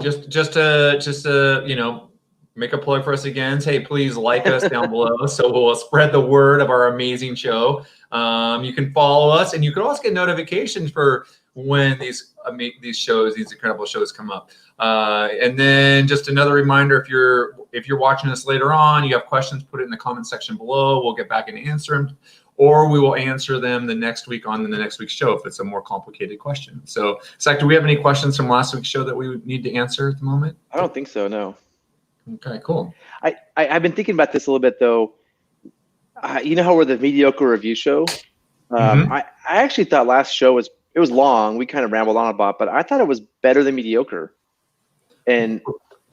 just to make a plug for us again. Hey, please like us down below, so we'll spread the word of our amazing show. You can follow us, and you can also get notifications for when these incredible shows come up. And then just another reminder: if you're watching us later on, you have questions, put it in the comment section below. We'll get back and answer them, or we will answer them the next week on the next week's show if it's a more complicated question. So, Zach, do we have any questions from last week's show that we would need to answer at the moment? I don't think so. No. Okay, cool. I've been thinking about this a little bit though. You know how we're the mediocre review show? I actually thought last show was long. We kind of rambled on about, but I thought it was better than mediocre. And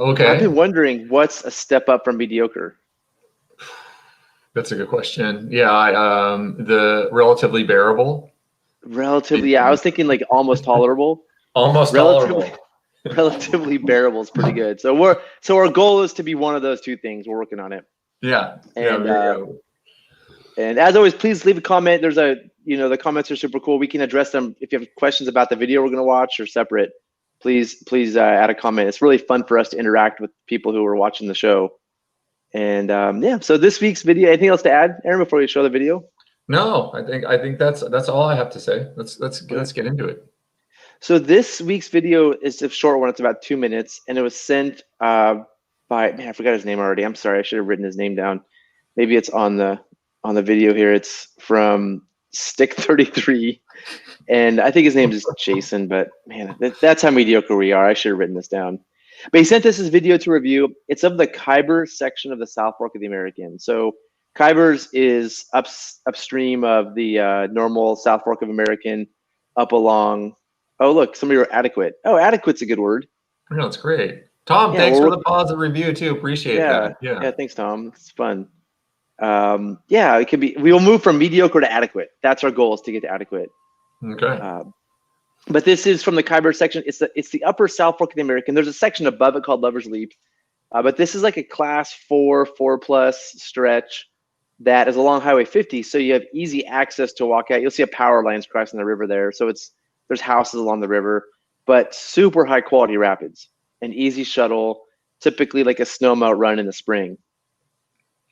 okay, I've been wondering what's a step up from mediocre. That's a good question. Yeah, the relatively bearable. Relatively, yeah. I was thinking like almost tolerable. Almost tolerable. Relatively bearable is pretty good. So our goal is to be one of those two things. We're working on it. Yeah. And as always, please leave a comment. There's the comments are super cool. We can address them if you have questions about the video we're going to watch or separate. Please add a comment. It's really fun for us to interact with people who are watching the show. And so this week's video. Anything else to add, Aaron, before we show the video? No, I think that's all I have to say. Let's get into it. So this week's video is a short one. It's about 2 minutes, and it was sent by I forgot his name already. I'm sorry. I should have written his name down. Maybe it's on the video here. It's from Stick33, and I think his name is Jason. But man, that's how mediocre we are. I should have written this down. But he sent us this video to review. It's of the Kyburz section of the South Fork of the American. So Kyburz is upstream of the normal South Fork of American, up along. Oh, look, somebody wrote adequate. Oh, adequate's a good word. No, it's great. Tom, thanks for the positive review too. Appreciate that. Yeah, thanks, Tom. It's fun. It could be. We will move from mediocre to adequate. That's our goal, is to get to adequate. Okay. But this is from the Kyburz section. It's the upper South Fork of the American. There's a section above it called Lover's Leap. But this is like a class 4+ stretch that is along Highway 50. So you have easy access to walk out. You'll see a power lines crossing the river there. So there's houses along the river, but super high quality rapids, an easy shuttle, typically like a snowmelt run in the spring.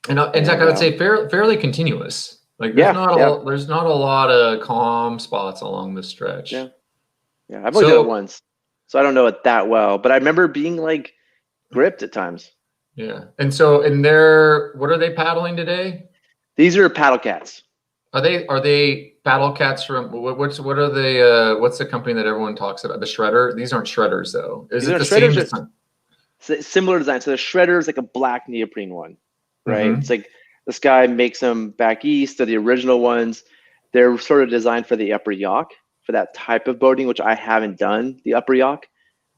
And Zach, I would say fairly continuous. Like there's not a lot of calm spots along this stretch. Yeah. I've only done it once, so I don't know it that well, but I remember being like gripped at times. Yeah. And so what are they paddling today? These are paddle cats. Are they paddle cats from what's the company that everyone talks about? The Shredder? These aren't Shredders though. Is it the same design? Similar design. So the Shredder is like a black neoprene one, right? It's like this guy makes them back east. They're the original ones. They're sort of designed for the upper yacht, for that type of boating, which I haven't done, the upper yacht,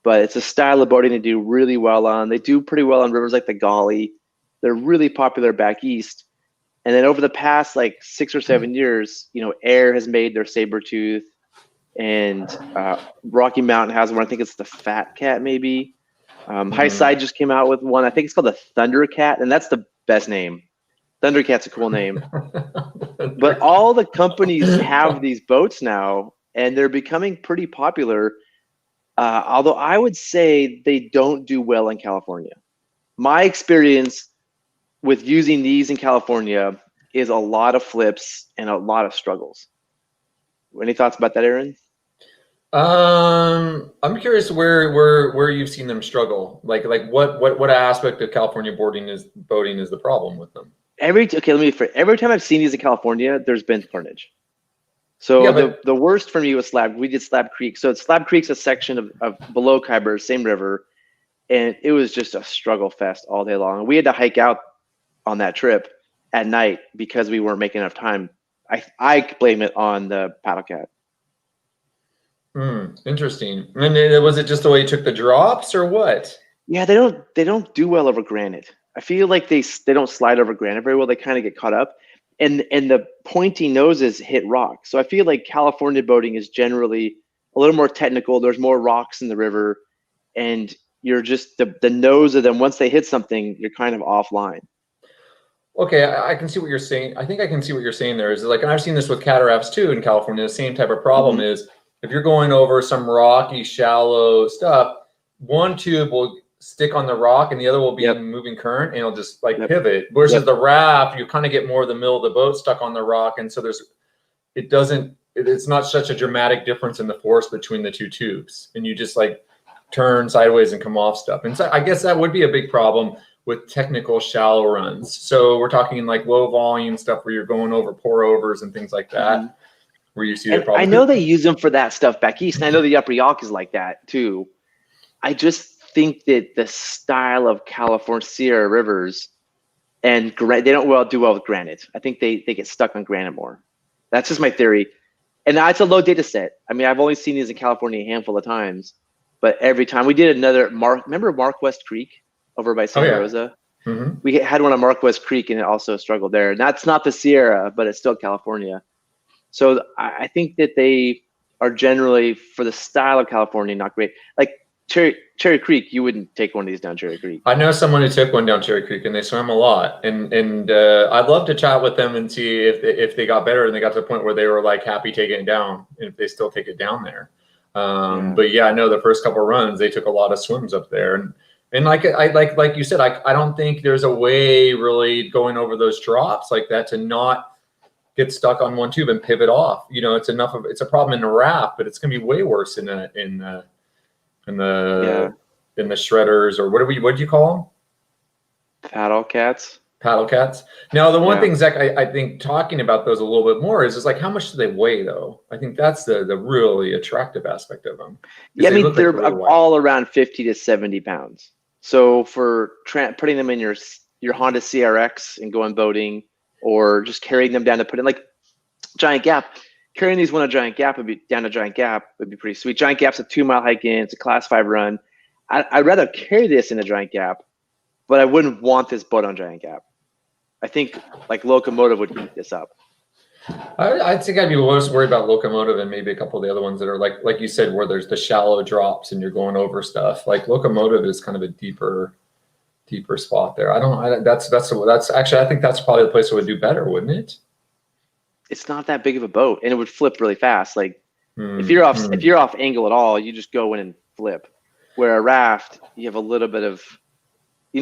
but it's a style of boating they do really well on. They do pretty well on rivers like the Gauley. They're really popular back east. And then over the past like 6 or 7 years, Air has made their Sabertooth, and Rocky Mountain has one. I think it's the Fat Cat, maybe. High Side just came out with one. I think it's called the Thunder Cat, and that's the best name. Thunder Cat's a cool name. But all the companies have these boats now, and they're becoming pretty popular. Although I would say they don't do well in California. My experience with using these in California is a lot of flips and a lot of struggles. Any thoughts about that, Aaron? I'm curious where you've seen them struggle. Like what aspect of California boating is the problem with them? Every time I've seen these in California, there's been carnage. So the worst for me was we did Slab Creek. So Slab Creek's a section of below Kyburz, same river, and it was just a struggle fest all day long. We had to hike out on that trip at night because we weren't making enough time. I blame it on the paddle cat. Interesting. And was it just the way you took the drops or what? Yeah, they don't do well over granite. I feel like they don't slide over granite very well. They kind of get caught up, and the pointy noses hit rock. So I feel like California boating is generally a little more technical. There's more rocks in the river, and you're just the nose of them. Once they hit something, you're kind of offline. Okay, I can see what you're saying. I think I can see what you're saying there. Is like, and I've seen this with cataracts too in California. The same type of problem is if you're going over some rocky, shallow stuff, one tube will stick on the rock and the other will be Yep. in moving current, and it'll just like Yep. pivot. Versus Yep. the raft, you kind of get more of the middle of the boat stuck on the rock, and so it's not such a dramatic difference in the force between the two tubes, and you just like turn sideways and come off stuff. And so I guess that would be a big problem with technical shallow runs. So we're talking like low volume stuff where you're going over pour overs and things like that, where you see the problem. I know they use them for that stuff back east, and I know the Upper Yawk is like that too. I just think that the style of California Sierra rivers and they don't do well with granite. I think they get stuck on granite more. That's just my theory. And it's a low data set. I mean, I've only seen these in California a handful of times, but every time we did remember Mark West Creek over by Santa Rosa? We had one on Mark West Creek and it also struggled there. And that's not the Sierra, but it's still California. So I think that they are generally, for the style of California, not great. Like Cherry Creek, you wouldn't take one of these down Cherry Creek. I know someone who took one down Cherry Creek and they swam a lot, and I'd love to chat with them and see if they got better and they got to the point where they were like happy taking it down, and if they still take it down there. But yeah, I know the first couple of runs they took a lot of swims up there, and like you said, I don't think there's a way really going over those drops like that to not get stuck on one tube and pivot off. You know, it's a problem in the raft, but it's gonna be way worse in the shredders, or what do you call them? Paddle cats. Now, the one thing, Zach, I think talking about those a little bit more is like, how much do they weigh though? I think that's the really attractive aspect of them. Yeah, I mean, they're really all around 50 to 70 pounds. So for putting them in your Honda CRX and going boating, or just carrying them down to put in like Giant Gap, carrying these down a Giant Gap would be pretty sweet. Giant Gap's a 2-mile hike in. It's a class 5 run. I'd rather carry this in a Giant Gap, but I wouldn't want this boat on Giant Gap. I think like Locomotive would eat this up. I think I'd be most worried about Locomotive and maybe a couple of the other ones that are like you said, where there's the shallow drops and you're going over stuff. Like Locomotive is kind of a deeper spot there. That's actually, I think that's probably the place that would do better, wouldn't it? It's not that big of a boat, and it would flip really fast. Like if you're off angle at all, you just go in and flip. Where a raft, you have a little bit of,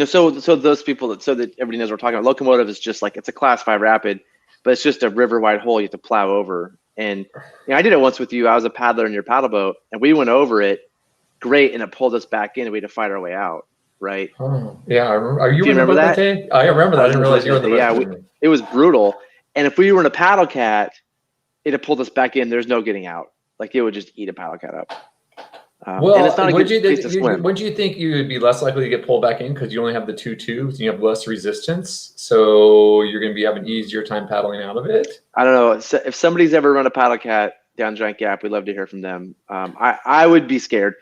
so those people so that everybody knows what we're talking about. Locomotive is just like, it's a class 5 rapid, but it's just a river wide hole you have to plow over. And I did it once with you. I was a paddler in your paddle boat, and we went over it, great, and it pulled us back in, and we had to fight our way out. Right? Oh, yeah, I remember. Do you remember that day? I remember that. I didn't realize you were the boat. It was brutal. And if we were in a paddle cat, it'd have pulled us back in. There's no getting out. Like it would just eat a paddle cat up. Well, and it's not a good place to swim. Wouldn't you think you would be less likely to get pulled back in because you only have the 2 tubes and you have less resistance? So you're going to be having an easier time paddling out of it? I don't know. If somebody's ever run a paddle cat down Giant Gap, we'd love to hear from them. I would be scared.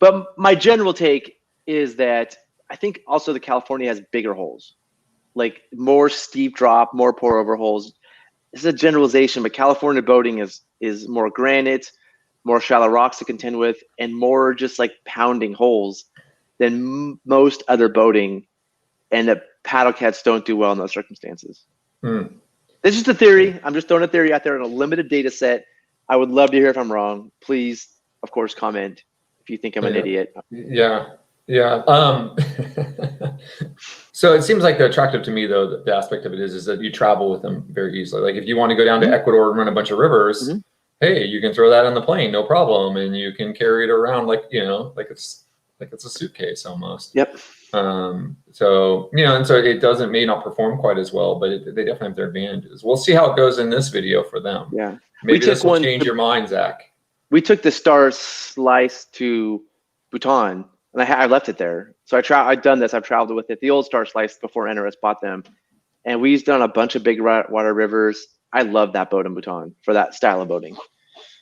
But my general take is that I think also the California has bigger holes, like more steep drop, more pour over holes. This is a generalization, but California boating is more granite, more shallow rocks to contend with, and more just like pounding holes than most other boating. And the paddle cats don't do well in those circumstances. This is just a theory. I'm just throwing a theory out there in a limited data set. I would love to hear if I'm wrong. Please, of course, comment if you think I'm an idiot. Yeah. So it seems like they're attractive to me, though. The aspect of it is that you travel with them very easily. Like if you want to go down to Ecuador and run a bunch of rivers, hey, you can throw that on the plane, no problem, and you can carry it around like it's a suitcase almost. Yep. And so it may not perform quite as well, but they definitely have their advantages. We'll see how it goes in this video for them. Yeah. Maybe this will change your mind, Zach. We took the Star Slice to Bhutan, and I left it there. So I've done this. I've traveled with it. The old Star Slice before NRS bought them, and we used it on a bunch of big water rivers. I love that boat in Bhutan for that style of boating.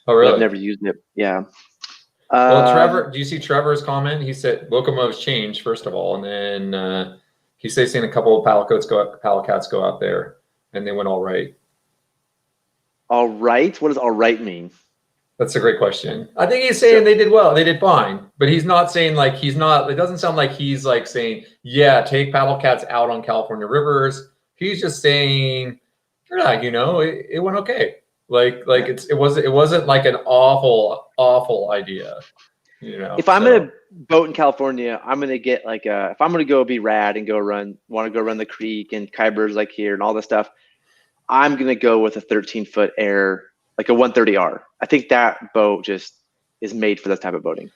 Oh, really? I've never used it. Yeah. Well, Trevor, do you see Trevor's comment? He said locomotives changed first of all, and then he's saying a couple of paddle cats go out there, and they went all right. All right. What does all right mean? That's a great question. I think he's saying they did well. They did fine. But he's not saying it doesn't sound like he's like saying, yeah, take paddle cats out on California rivers. He's just saying, it went okay. It wasn't like an awful idea. If I'm gonna boat in California, I'm gonna get like if I'm gonna go be rad and want to go run the creek and Kyburz like here and all this stuff, I'm gonna go with a 13-foot air, like a 130R. I think that boat just is made for this type of boating.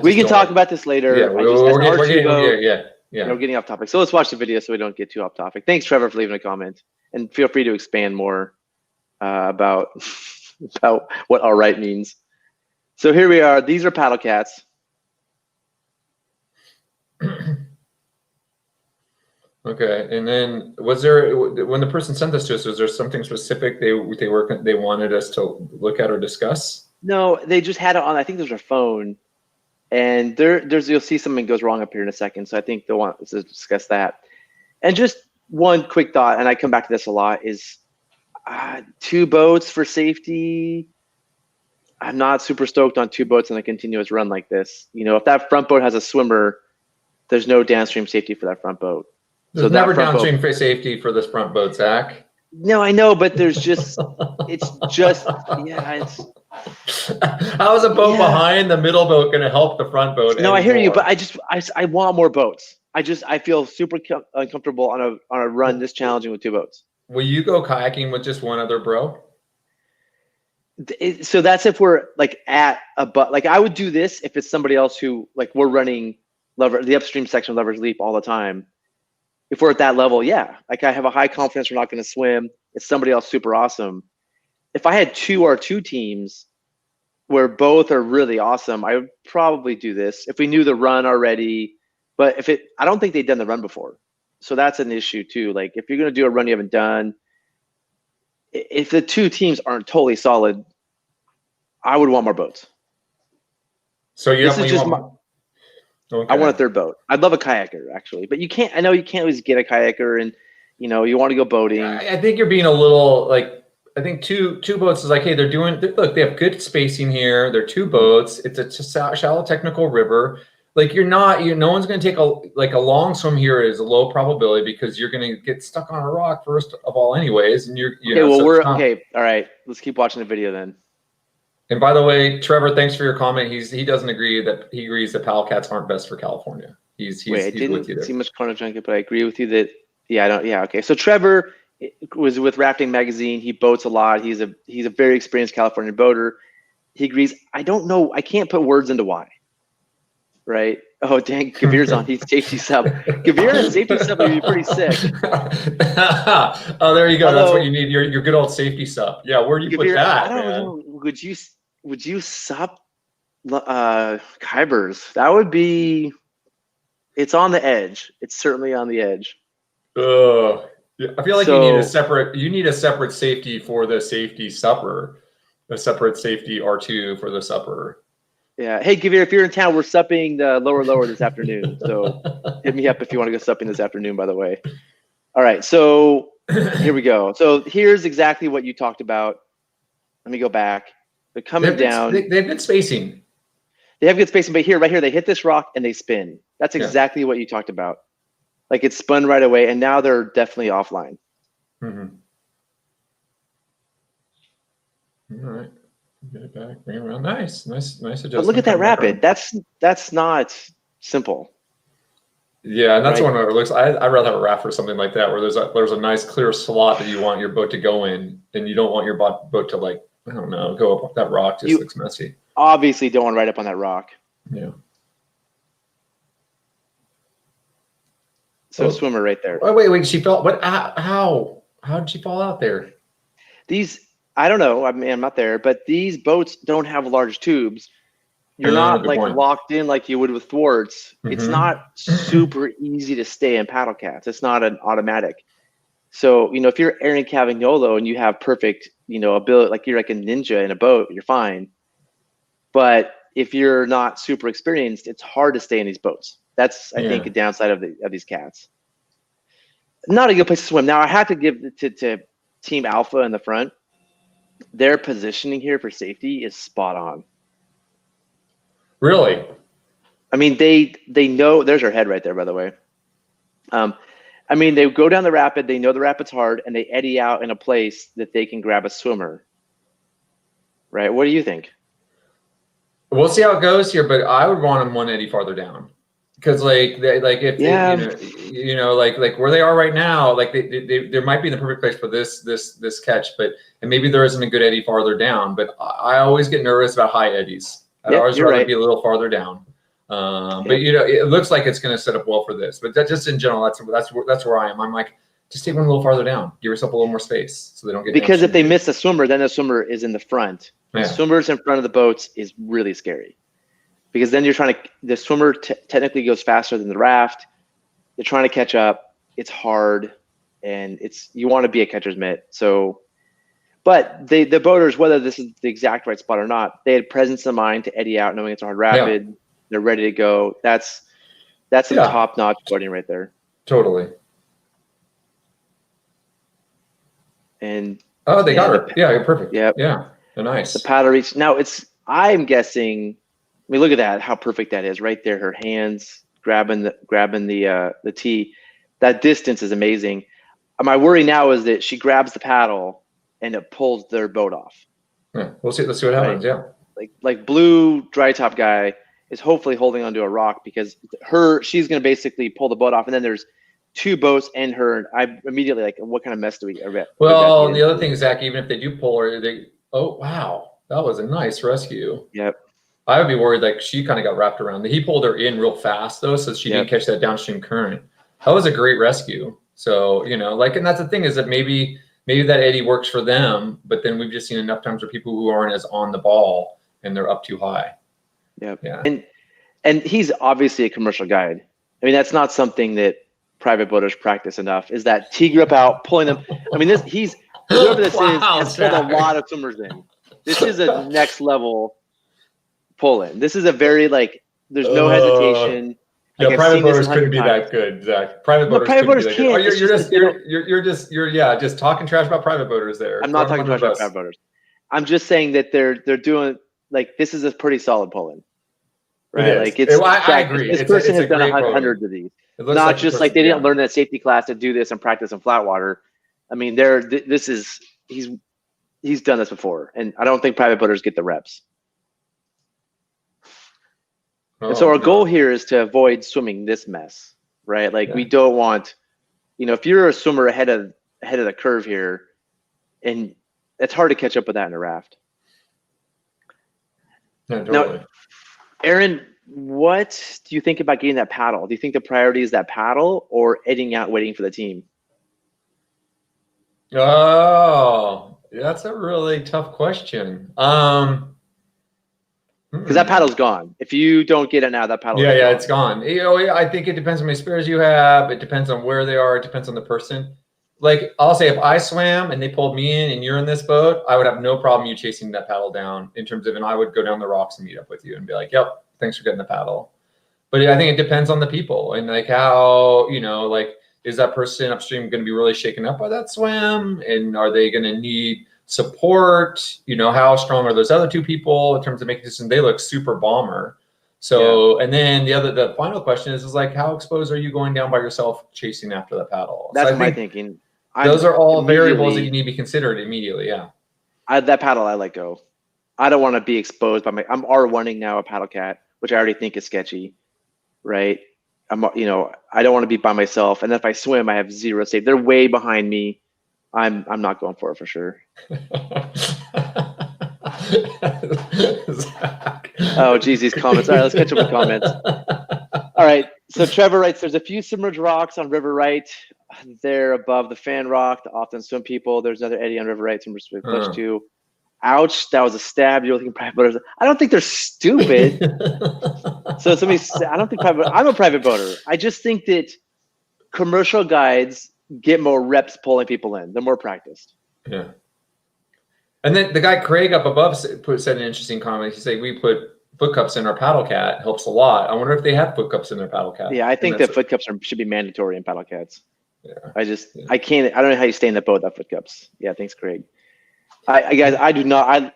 We can talk about this later. Yeah, we're getting off topic. So let's watch the video so we don't get too off topic. Thanks, Trevor, for leaving a comment, and feel free to expand more about what all right means. So here we are. These are paddle cats. Okay, and then was there, when the person sent this to us, was there something specific they wanted us to look at or discuss? No, they just had it on. I think there's a phone, and you'll see something goes wrong up here in a second. So I think they'll want us to discuss that. And just one quick thought, and I come back to this a lot, is 2 boats for safety. I'm not super stoked on 2 boats on a continuous run like this. If that front boat has a swimmer, there's no downstream safety for that front boat. There's never downstream safety for this front boat, Zach. No, I know, but there's just, it's just, yeah. How is a boat behind the middle boat going to help the front boat? No, I hear you, but I want more boats. I feel super uncomfortable on a run this challenging with 2 boats. Will you go kayaking with just one other bro? So that's if we're like at like I would do this if it's somebody else who, like, we're running the upstream section of Lover's Leap all the time. If we're at that level, yeah, like I have a high confidence we're not going to swim. It's somebody else super awesome. If I had 2 R2 teams where both are really awesome, I would probably do this if we knew the run already. But I don't think they've done the run before. So that's an issue too. Like if you're going to do a run you haven't done, if the 2 teams aren't totally solid, I would want more boats. So I want a 3rd boat. I'd love a kayaker actually, but I know you can't always get a kayaker, and you want to go boating. I think you're being a little like, I think two boats is like, hey, look, they have good spacing here. They're 2 boats. It's a shallow technical river. Like no one's going to take a long swim here is a low probability because you're going to get stuck on a rock first of all anyways. And okay. All right. Let's keep watching the video then. And by the way, Trevor, thanks for your comment. He doesn't agree that he agrees that paddle cats aren't best for California. He's I didn't see much Chrono Junket, but I agree with you that okay. So Trevor was with Rafting Magazine. He boats a lot. He's a very experienced California boater. He agrees. I don't know. I can't put words into why. Right? Oh, dang, Kyburz on. He's safety sub. Kyburz and safety sub would be pretty sick. Oh, there you go. That's what you need. Your good old safety sub. Yeah, where do you put that? I don't know. Would you sub Kyburz? That would be. It's on the edge. It's certainly on the edge. I feel like you need a separate safety for the safety supper, a separate safety R2 for the supper. Yeah. Hey, Kyburz, if you're in town, we're supping the lower this afternoon. So hit me up if you want to go supping this afternoon, by the way. All right. So here we go. So here's exactly what you talked about. Let me go back. They're coming down. They have good spacing. They have good spacing, but right here, they hit this rock and they spin. That's exactly what you talked about. Like it spun right away, and now they're definitely offline. Mm-hmm. All right. Get it back, bring it around. Nice adjustment. But look at that rapid. That's not simple. Yeah, and that's one where it looks. I'd rather have a raft or something like that, where there's a nice clear slot that you want your boat to go in, and you don't want your boat to, like, I don't know, go up that rock. Just looks messy. Obviously, don't want to ride up on that rock. Yeah. So swimmer right there. Oh, wait, she fell. What? How did she fall out there? I don't know. I mean, I'm not there, but these boats don't have large tubes. You're not like locked in like you would with thwarts. Mm-hmm. It's not super easy to stay in paddle cats. It's not an automatic. So, if you're Aaron Cavagnolo and you have perfect, ability, like you're like a ninja in a boat, you're fine. But if you're not super experienced, it's hard to stay in these boats. That's, I think, a downside of these cats. Not a good place to swim. Now, I have to give to Team Alpha in the front. Their positioning here for safety is spot on. Really? I mean, they know. There's her head right there, by the way. I mean, they go down the rapid. They know the rapid's hard, and they eddy out in a place that they can grab a swimmer. Right? What do you think? We'll see how it goes here, but I would want them one eddy farther down, because like if Yeah. like where they are right now, like they might be in the perfect place for this catch, but and maybe there isn't a good eddy farther down. But I always get nervous about high eddies. I'd always rather be a little farther down. But it looks like it's going to set up well for this. But that just in general, that's where I am. I'm like, just take one a little farther down. Give yourself a little more space so they don't get. Because if they miss a swimmer, then the swimmer is in the front. Yeah. The swimmers in front of the boats is really scary, because then you're trying to. The swimmer technically goes faster than the raft. They're trying to catch up. It's hard, and you want to be a catcher's mitt. So, but the boaters, whether this is the exact right spot or not, they had presence of mind to eddy out, knowing it's a hard rapid. Yeah. They're ready to go. That's some top-notch boating right there. Totally. And they got her. Yeah, perfect. Yep. Yeah, nice. The paddle reach. Now I'm guessing. I mean, look at that. How perfect that is, right there. Her hands grabbing the tee. That distance is amazing. My worry now is that she grabs the paddle and it pulls their boat off. Yeah, we'll see. Let's see what happens. Yeah. Like blue dry top guy is hopefully holding onto a rock, because she's going to basically pull the boat off, and then there's two boats and her. I immediately like, what kind of mess do we? Well, the other thing, Zach, even if they do pull her, oh wow, that was a nice rescue. Yep. I would be worried like she kind of got wrapped around. He pulled her in real fast though, so she didn't catch that downstream current. That was a great rescue. So and that's the thing, is that maybe that eddy works for them, but then we've just seen enough times where people who aren't as on the ball and they're up too high. Yep. Yeah. And he's obviously a commercial guide. I mean, that's not something that private boaters practice enough, is that tee grip out, pulling them. I mean, whoever this has pulled a lot of swimmers in. This is a next level pull in. This is a very there's no hesitation. Yeah, private boaters couldn't be that good, Zach. Private boaters can't. You're just talking trash about private boaters there. I'm not talking trash about private boaters. I'm just saying that they're doing this is a pretty solid pull in. Right, I agree. This person has done hundreds of these. Not just they didn't learn that safety class to do this and practice in flat water. I mean, he's done this before, and I don't think private boaters get the reps. And so our goal here is to avoid swimming this mess, right? We don't want, if you're a swimmer ahead of the curve here, and it's hard to catch up with that in a raft. Yeah, totally. Now, Aaron, what do you think about getting that paddle? Do you think the priority is that paddle or eddying out waiting for the team? Oh, that's a really tough question. Because that paddle's gone. If you don't get it now, that paddle. Yeah, it's gone. I think it depends on how many spares you have. It depends on where they are. It depends on the person. I'll say, if I swam and they pulled me in and you're in this boat, I would have no problem you chasing that paddle down, in terms of, and I would go down the rocks and meet up with you and be like, yep, thanks for getting the paddle. But I think it depends on the people and how, is that person upstream going to be really shaken up by that swim? And are they going to need support? How strong are those other two people in terms of making decisions? They look super bomber. So, and then the final question is how exposed are you going down by yourself chasing after the paddle? That's my thinking. Those are all variables that you need to be considered immediately. Yeah. That paddle, I let go. I don't want to be exposed by I'm R1ing now a paddle cat, which I already think is sketchy, right? I don't want to be by myself. And if I swim, I have zero safe. They're way behind me. I'm not going for it for sure. Oh, geez, these comments. All right, let's catch up with comments. All right, so Trevor writes, there's a few submerged rocks on River Right. They're above the fan rock, the often swim people. There's another eddy on River Right, swim push too. Ouch, that was a stab. You're looking private boaters. I don't think they're stupid. So I don't think I'm a private boater. I just think that commercial guides get more reps pulling people in. They're more practiced. Yeah. And then the guy Craig up above said an interesting comment. He said, we put foot cups in our paddle cat. Helps a lot. I wonder if they have foot cups in their paddle cat. Yeah, I think that foot cups should be mandatory in paddle cats. Yeah. I don't know how you stay in the boat without foot cups. Yeah, thanks, Craig. I do not.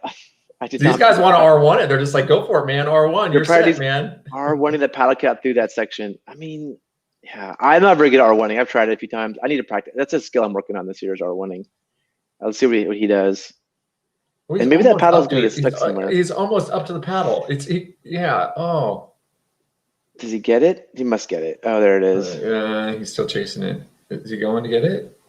These guys want to R1 it. They're just like, go for it, man. R1. You're set, man. R1ing the paddle cat through that section. I mean, yeah, I'm not very good at R1ing. I've tried it a few times. I need to practice. That's a skill I'm working on this year is R1ing. Let's see what he does. Oh, And maybe that almost paddle's up to gonna it. get stuck somewhere. He's almost up to the paddle. Yeah. Oh. Does he get it? He must get it. Oh, there it is. He's still chasing it. Is he going to get it?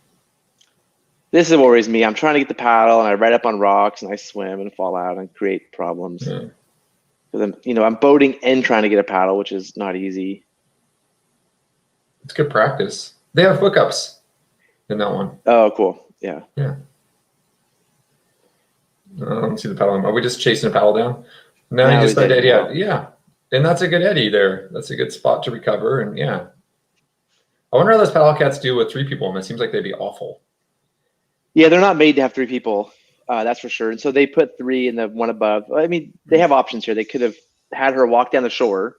This is what worries me. I'm trying to get the paddle, and I ride up on rocks, and I swim and fall out and create problems. Yeah. Because I'm boating and trying to get a paddle, which is not easy. It's good practice. They have hookups in that one. Oh, cool. Yeah. Yeah. I don't see the paddle anymore. Are we just chasing a paddle down? No, you just started eddy out. Yeah. And that's a good eddy there. That's a good spot to recover. And yeah. I wonder how those paddle cats do with 3 people in them. It seems like they'd be awful. Yeah, they're not made to have 3 people. That's for sure. And so they put 3 in the one above. I mean, they have options here. They could have had her walk down the shore,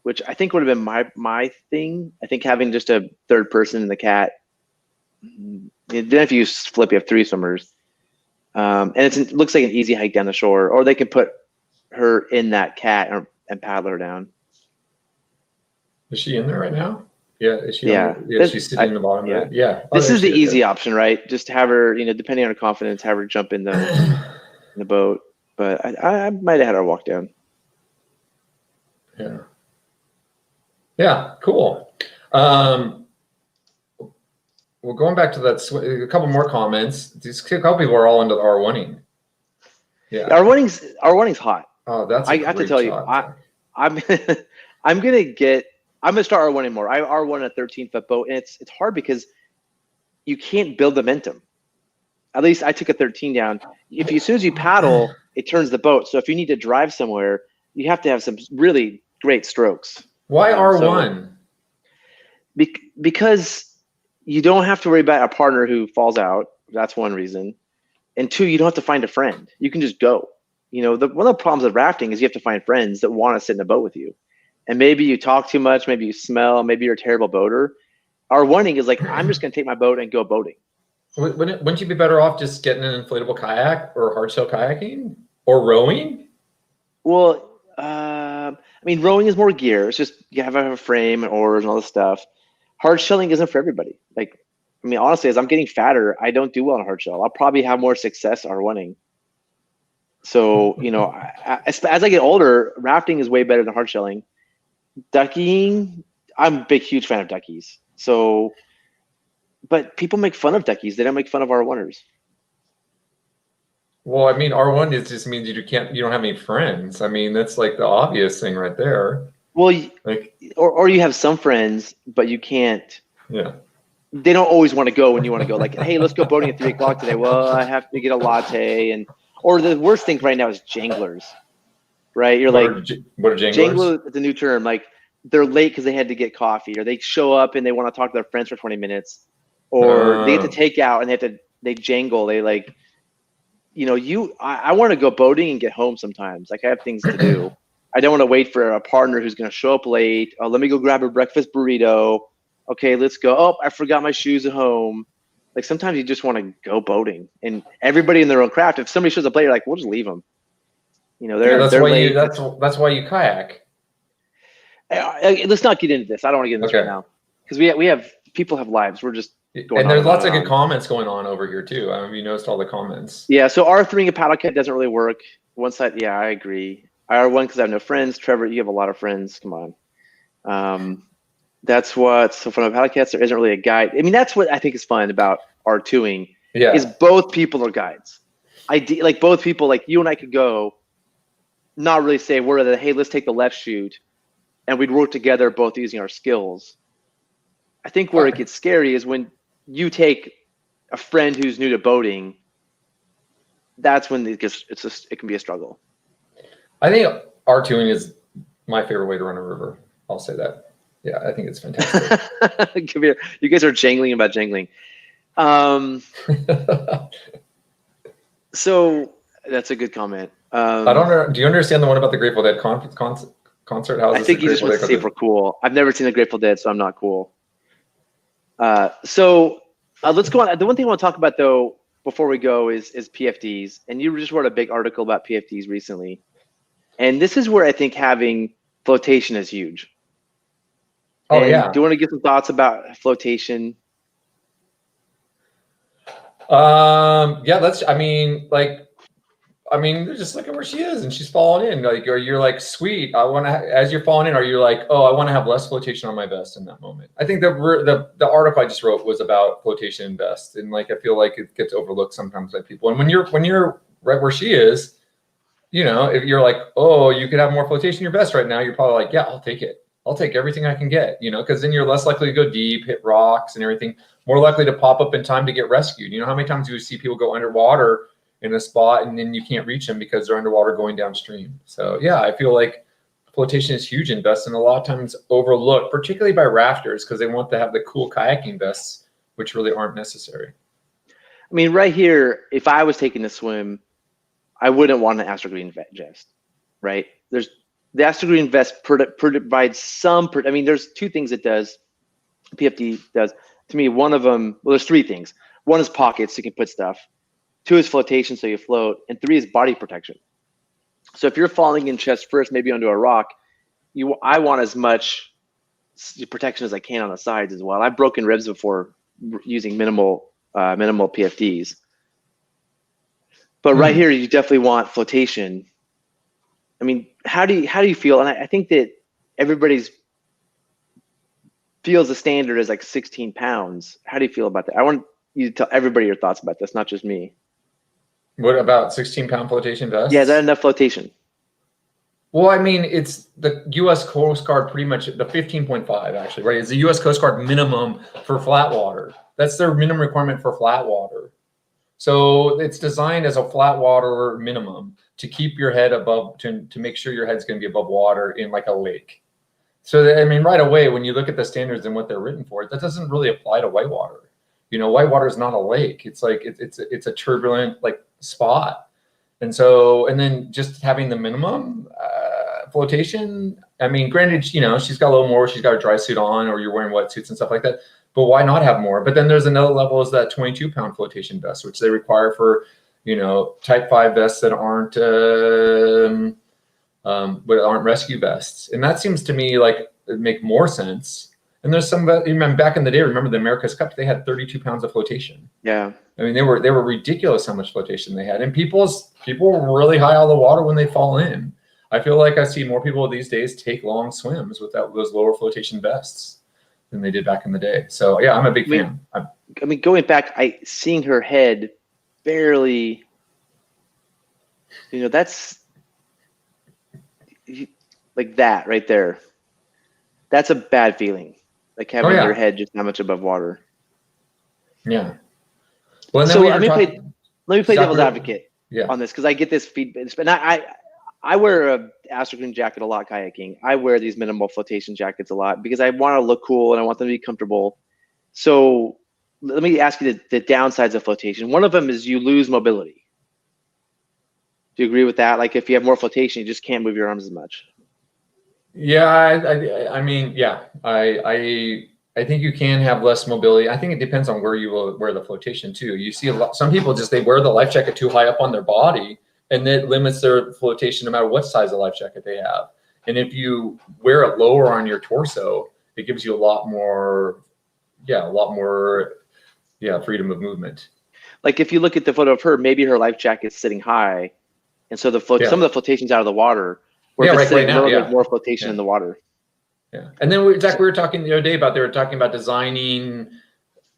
which I think would have been my thing. I think having just a third person in the cat. Then if you flip, you have 3 swimmers. And it looks like an easy hike down the shore. Or they can put her in that cat and paddle her down. Is she in there right now? Yeah. Is she? Yeah. She's sitting in the bottom of it. Yeah. This is the easy option, right? Just have her, depending on her confidence, have her jump in the boat. But I might have had her walk down. Yeah. Yeah. Cool. Well, going back to that, a couple more comments. These couple people are all into the R1ing. Yeah. R1ing's hot. Oh, that's. I have to tell you, I'm gonna start R1ing more. I R1 a 13-foot boat, and it's hard because you can't build momentum. At least I took a 13 down. As soon as you paddle, it turns the boat. So if you need to drive somewhere, you have to have some really great strokes. Why R1? Because you don't have to worry about a partner who falls out. That's one reason. And 2, you don't have to find a friend. You can just go. One of the problems with rafting is you have to find friends that want to sit in a boat with you. And maybe you talk too much, maybe you smell, maybe you're a terrible boater. R1ing is like, I'm just going to take my boat and go boating. Wouldn't you be better off just getting an inflatable kayak or hardshell kayaking or rowing? Well, rowing is more gear. It's just you have a frame and oars and all this stuff. Hard shelling isn't for everybody. Honestly, as I'm getting fatter, I don't do well on hard shell. I'll probably have more success R1ing. So, as I get older, rafting is way better than hard shelling. Ducking, I'm a huge fan of duckies. So, but people make fun of duckies. They don't make fun of R1ers. Well, R1 just means you don't have any friends. That's like the obvious thing right there. Well, or you have some friends, but you can't. Yeah. They don't always want to go when you want to go. Like, hey, let's go boating at 3 o'clock today. Well, I have to get a latte, or the worst thing right now is janglers, right? You're what are janglers? Jangler is a new term. Like they're late because they had to get coffee, or they show up and they want to talk to their friends for 20 minutes, or they get to take out and they jangle. They I want to go boating and get home sometimes. Like I have things to do. I don't want to wait for a partner who's going to show up late. Oh, let me go grab a breakfast burrito. Okay, let's go. Oh, I forgot my shoes at home. Like sometimes you just want to go boating, and everybody in their own craft. If somebody shows up late, you're like, we'll just leave them. They're late. That's why you kayak. Let's not get into this. I don't want to get into this right now because we have people have lives. We're just going and there's lots of good comments going on over here too. You noticed all the comments. Yeah. So R3ing a paddle kit doesn't really work. One side, yeah, I agree. R1 because I have no friends. Trevor, you have a lot of friends. Come on. That's what's so fun about paddle kits. There isn't really a guide. That's what I think is fun about R2ing. Yeah. Is both people are guides. Like both people, like you and I could go, not really say hey, let's take the left chute, and we'd work together, both using our skills. I think where it gets scary is when you take a friend who's new to boating. That's when it can be a struggle. I think R2ing is my favorite way to run a river. I'll say that. Yeah, I think it's fantastic. Come here. You guys are jangling about jangling. So that's a good comment. I don't know. Do you understand the one about the Grateful Dead concert? I think you just want to see if we're cool. I've never seen the Grateful Dead, so I'm not cool. So let's go on. The one thing I want to talk about though before we go is PFDs, and you just wrote a big article about PFDs recently, and this is where I think having flotation is huge. Oh, yeah. Do you want to give some thoughts about flotation? Yeah, I mean, just look at where she is, and she's falling in. Like, or you're like, sweet. I want to. As you're falling in, are you like, oh, I want to have less flotation on my vest in that moment? I think the article I just wrote was about flotation in vest, and like I feel like it gets overlooked sometimes by people. And when you're right where she is, you know, if you're like, oh, you could have more flotation in your vest right now, you're probably like, yeah, I'll take it. I'll take everything I can get, you know, because then you're less likely to go deep, hit rocks and everything, more likely to pop up in time to get rescued. You know, how many times do you see people go underwater in a spot and then you can't reach them because they're underwater going downstream? So yeah, I feel like flotation is huge in vests and a lot of times overlooked, particularly by rafters, because they want to have the cool kayaking vests, which really aren't necessary. I mean, right here, if I was taking a swim, I wouldn't want an Astrogreen vest, right? The Astrogreen vest provides some, I mean, there's two things it does, PFD does. To me, one of them, well, there's three things. One is pockets, so you can put stuff. Two is flotation, so you float. And three is body protection. So if you're falling in chest first, maybe onto a rock, I want as much protection as I can on the sides as well. I've broken ribs before using minimal PFDs. But right here, you definitely want flotation. I mean, how do you feel? And I think that everybody's feels the standard is like 16 pounds. How do you feel about that? I want you to tell everybody your thoughts about this, not just me. What about 16-pound flotation vests? Yeah, is that enough flotation? Well, I mean, it's the U.S. Coast Guard pretty much, the 15.5 actually, right? It's the U.S. Coast Guard minimum for flat water. That's their minimum requirement for flat water. So it's designed as a flat water minimum to keep your head above, to make sure your head's going to be above water in like a lake. So, I mean, right away, when you look at the standards and what they're written for, that doesn't really apply to whitewater. You know, whitewater is not a lake. It's like, it's a turbulent like spot. And so, and then just having the minimum flotation, I mean, granted, you know, she's got a little more, she's got a dry suit on, or you're wearing wetsuits and stuff like that, but why not have more? But then there's another level is that 22-pound flotation vest, which they require for, you know, type 5 vests that aren't rescue vests. And that seems to me like it make more sense. And there's some, remember back in the day, remember the America's Cup, they had 32 pounds of flotation. Yeah. I mean, they were ridiculous how much flotation they had. And people were really high out of the water when they fall in. I feel like I see more people these days take long swims without those lower flotation vests than they did back in the day. So yeah, I'm a big fan. I mean, going back, seeing her head barely, you know, that's like that right there. That's a bad feeling. Like having your head just that much above water. Yeah. Well, so let me play devil's advocate on this, because I get this feedback. And I wear a Astrogreen jacket a lot kayaking. I wear these minimal flotation jackets a lot because I want to look cool and I want them to be comfortable. So let me ask you the downsides of flotation. One of them is you lose mobility. Do you agree with that? Like if you have more flotation, you just can't move your arms as much. Yeah, I mean, yeah, I think you can have less mobility. I think it depends on where you will wear the flotation too. You see some people they wear the life jacket too high up on their body, and it limits their flotation no matter what size of life jacket they have. And if you wear it lower on your torso, it gives you a lot more freedom of movement. Like if you look at the photo of her, maybe her life jacket's sitting high, and so some of the flotation's out of the water. Where right now, more flotation in the water. Yeah, and then we were talking the other day about, they were talking about designing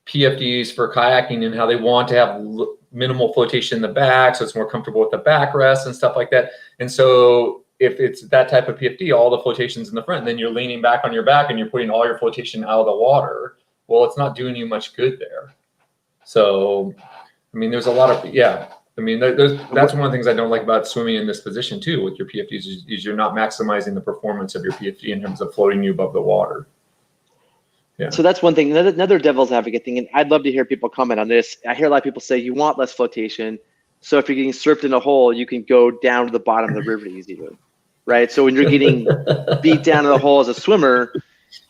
PFDs for kayaking and how they want to have minimal flotation in the back, so it's more comfortable with the backrest and stuff like that. And so if it's that type of PFD, all the flotation's in the front, and then you're leaning back on your back and you're putting all your flotation out of the water. Well, it's not doing you much good there. So, I mean, there's a lot of, I mean, that's one of the things I don't like about swimming in this position too with your PFDs is you're not maximizing the performance of your PFD in terms of floating you above the water. Yeah. So that's one thing. Another devil's advocate thing, and I'd love to hear people comment on this. I hear a lot of people say you want less flotation. So if you're getting surfed in a hole, you can go down to the bottom of the river easier, right? So when you're getting beat down in the hole as a swimmer,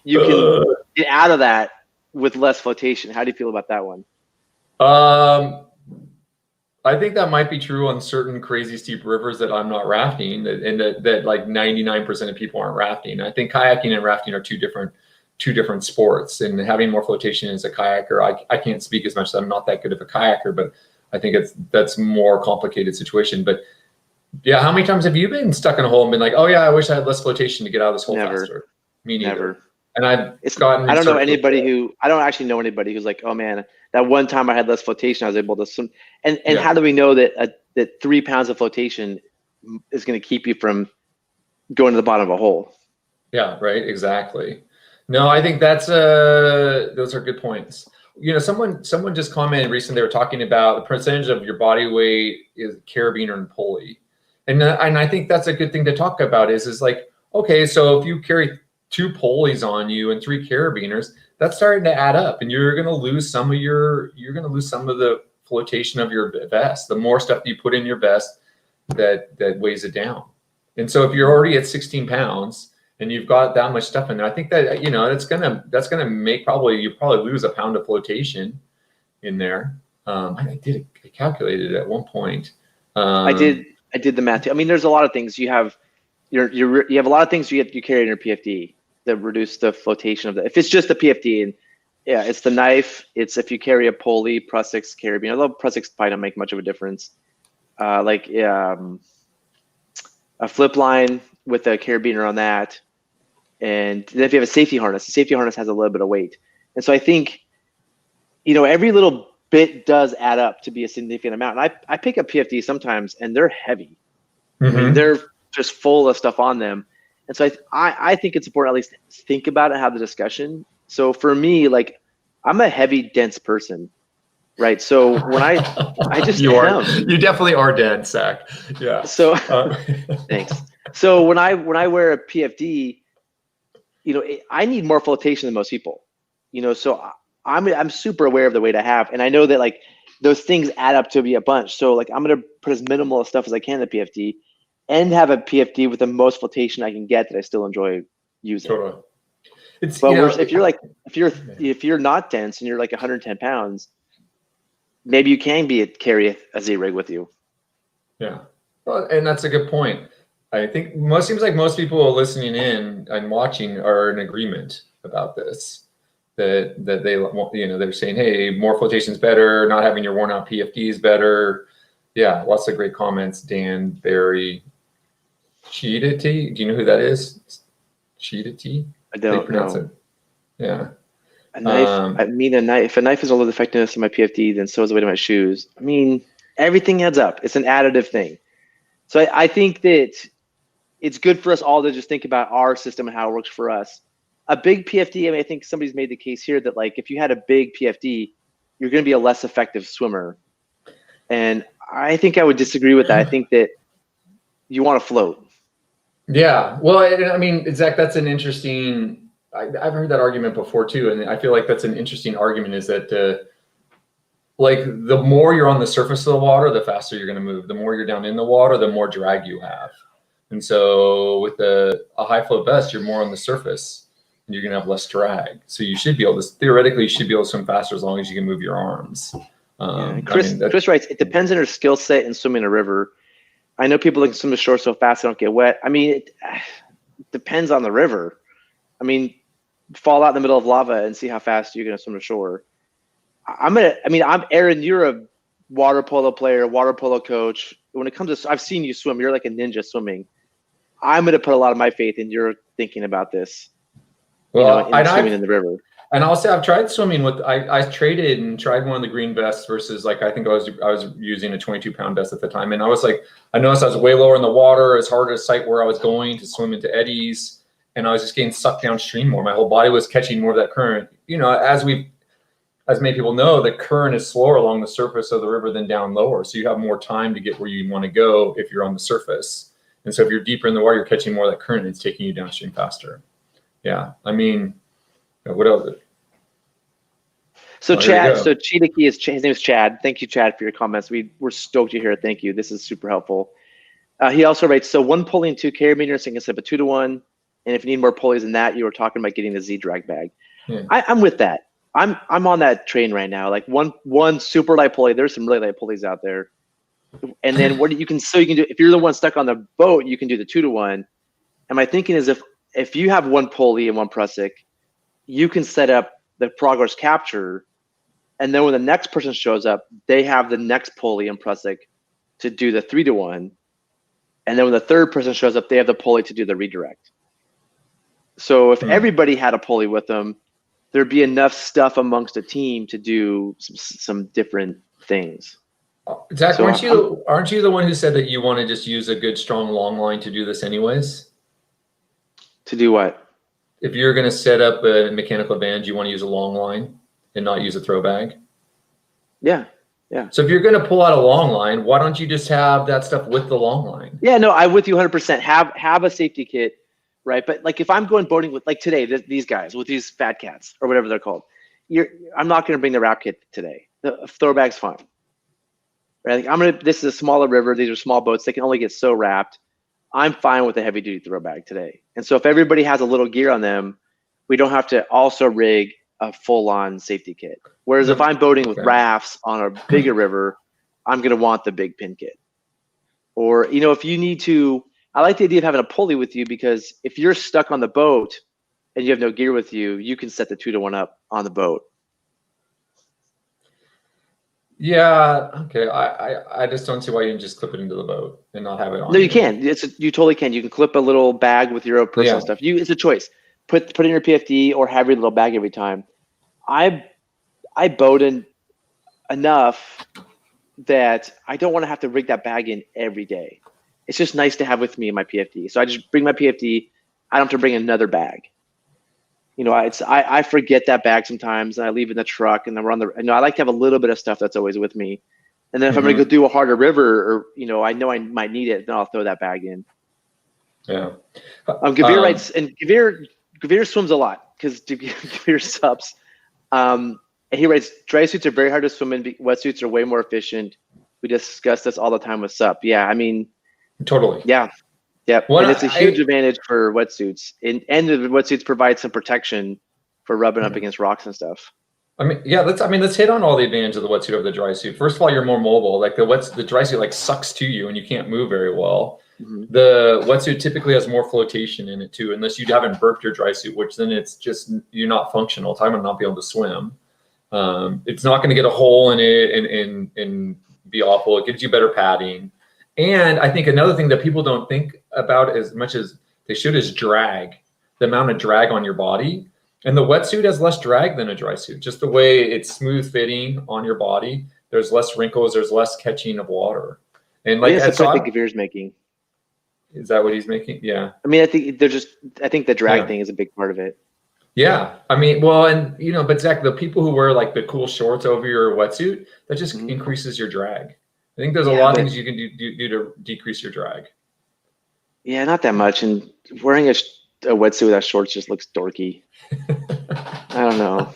you can get out of that with less flotation. How do you feel about that one? I think that might be true on certain crazy steep rivers that I'm not rafting, and that like 99% of people aren't rafting. I think kayaking and rafting are two different sports, and having more flotation as a kayaker, I can't speak as much. I'm not that good of a kayaker, but I think that's more complicated situation. But Yeah. How many times have you been stuck in a hole and been like, oh yeah, I wish I had less flotation to get out of this hole Never. faster? Me neither. Never. And I've It's gotten I don't know research anybody with it. who I don't actually know anybody who's like, oh man, that one time I had less flotation, I was able to swim. And Yeah. how do we know that that 3 pounds of flotation is going to keep you from going to the bottom of a hole? Yeah, right. Exactly. No, I think that's those are good points. You know, someone just commented recently. They were talking about the percentage of your body weight is carabiner and pulley, and I think that's a good thing to talk about. Is like, okay, so if you carry 2 pulleys on you and 3 carabiners, that's starting to add up, and you're going to lose some of the flotation of your vest. The more stuff you put in your vest, that weighs it down. And so if you're already at 16 pounds and you've got that much stuff in there, I think that, you know, that's gonna make you probably lose a pound of flotation in there. I calculated it at one point. I did the math too. I mean, there's a lot of things you have. You have a lot of things you carry in your PFD that reduce the flotation of the. If it's just the PFD, and yeah, it's the knife. It's if you carry a pulley, Prusix, carabiner. Although Prusix probably don't make much of a difference. A flip line with a carabiner on that, and then if you have a safety harness, the safety harness has a little bit of weight. And so I think, you know, every little bit does add up to be a significant amount. And I pick up PFD sometimes, and they're heavy. Mm-hmm. I mean, they're just full of stuff on them. And so I think it's important at least to think about it, have the discussion. So for me, like, I'm a heavy, dense person, right? So when I just you definitely are dense, Zach. Yeah. So thanks. So when I wear a PFD, you know, I need more flotation than most people, you know, so I'm super aware of the weight I have. And I know that like those things add up to be a bunch. So like, I'm going to put as minimal of stuff as I can in the PFD and have a PFD with the most flotation I can get that I still enjoy using. Totally. But you know, if you're not dense and you're like 110 pounds, maybe you can carry a Z-rig with you. Yeah. Well, and that's a good point. I think seems like most people listening in and watching are in agreement about this. That they, you know, they're saying, hey, more flotation is better. Not having your worn out PFD is better. Yeah, lots of great comments. Dan Barry, Cheetati. Do you know who that is? Cheetati. I don't know. It. Yeah. A knife. I mean, a knife. If a knife is a low effectiveness in my PFD, then so is the weight of my shoes. I mean, everything adds up. It's an additive thing. So I think that it's good for us all to just think about our system and how it works for us. A big PFD, I mean, I think somebody's made the case here that like if you had a big PFD, you're going to be a less effective swimmer. And I think I would disagree with that. I think that you want to float. Yeah. Well, I mean, Zach, that's an interesting, I've heard that argument before too. And I feel like that's an interesting argument is that like the more you're on the surface of the water, the faster you're going to move. The more you're down in the water, the more drag you have. And so with a high float vest, you're more on the surface and you're going to have less drag. So you should be able to, theoretically, you should be able to swim faster as long as you can move your arms. Chris writes, it depends on your skill set in swimming a river. I know people can swim the shore so fast they don't get wet. I mean, it depends on the river. I mean, fall out in the middle of lava and see how fast you're going to swim ashore. I'm Aaron, you're a water polo player, water polo coach. When it comes to, I've seen you swim. You're like a ninja swimming. I'm going to put a lot of my faith in your thinking about this. Well, swimming in the river. And I'll say I've tried swimming with. I traded and tried one of the green vests versus like I think I was using a 22-pound vest at the time, and I was like, I noticed I was way lower in the water. It's hard to sight where I was going to swim into eddies, and I was just getting sucked downstream more. My whole body was catching more of that current. You know, as many people know, the current is slower along the surface of the river than down lower, so you have more time to get where you want to go if you're on the surface. And so if you're deeper in the water, you're catching more of that current, and it's taking you downstream faster. Yeah, I mean, what else? So Chad, so Cheetah his name is Chad. Thank you, Chad, for your comments. We're stoked you're here. Thank you. This is super helpful. He also writes, so 1 pulley and 2 carabiners, so you can set up a 2-to-1. And if you need more pulleys than that, you were talking about getting the Z drag bag. Yeah. I'm with that. I'm on that train right now. Like one super light pulley. There's some really light pulleys out there. And then you can do, if you're the one stuck on the boat, you can do the 2-to-1. And my thinking is if you have 1 pulley and 1 Prusik, you can set up the progress capture. And then when the next person shows up, they have the next pulley and Prusik to do the 3-to-1. And then when the third person shows up, they have the pulley to do the redirect. So if everybody had a pulley with them, there'd be enough stuff amongst a team to do some different things. Zach, so aren't you the one who said that you want to just use a good, strong, long line to do this anyways? To do what? If you're going to set up a mechanical advantage, you want to use a long line and not use a throw bag? Yeah. Yeah. So if you're going to pull out a long line, why don't you just have that stuff with the long line? Yeah, no, I'm with you 100%. Have a safety kit, right? But like if I'm going boating with like today, these guys with these fat cats or whatever they're called, I'm not going to bring the wrap kit today. The throw bag's fine, right? Like this is a smaller river. These are small boats. They can only get so wrapped. I'm fine with a heavy duty throw bag today. And so if everybody has a little gear on them, we don't have to also rig a full on safety kit. Whereas if I'm boating with rafts on a bigger river, I'm going to want the big pin kit. Or, if you need to, I like the idea of having a pulley with you because if you're stuck on the boat and you have no gear with you, you can set the 2-to-1 up on the boat. Yeah. Okay. I just don't see why you can just clip it into the boat and not have it on. No, you can. You totally can. You can clip a little bag with your own personal stuff. It's a choice. Put in your PFD or have your little bag every time. I boat in enough that I don't want to have to rig that bag in every day. It's just nice to have with me in my PFD. So I just bring my PFD. I don't have to bring another bag. I forget that bag sometimes and I leave it in the truck and then we're on the, I like to have a little bit of stuff that's always with me. And then if I'm going to go do a harder river or, I know I might need it, then I'll throw that bag in. Yeah. Gavir writes, and Gavir swims a lot because Gavir subs. And he writes, dry suits are very hard to swim in. Wetsuits are way more efficient. We discuss this all the time with SUP. Yeah, I mean. Totally. Yeah. Yeah. And it's a huge advantage for wetsuits. And the wetsuits provide some protection for rubbing up against rocks and stuff. I mean, yeah, let's hit on all the advantages of the wetsuit over the dry suit. First of all, you're more mobile. Like the dry suit like sucks to you and you can't move very well. Mm-hmm. The wetsuit typically has more flotation in it too, unless you haven't burped your dry suit, which then it's just, you're not functional. Time to not be able to swim. It's not going to get a hole in it and be awful. It gives you better padding. And I think another thing that people don't think about as much as they should is drag, the amount of drag on your body. And the wetsuit has less drag than a dry suit, just the way it's smooth fitting on your body. There's less wrinkles, there's less catching of water. And like that's what I think Gavir's making. Is that what he's making? Yeah. I mean, I think the drag thing is a big part of it. Yeah. I mean, well, and but Zach, the people who wear like the cool shorts over your wetsuit, that just increases your drag. I think there's a lot of things you can do to decrease your drag. Yeah, not that much. And wearing a wetsuit without shorts just looks dorky. I don't know.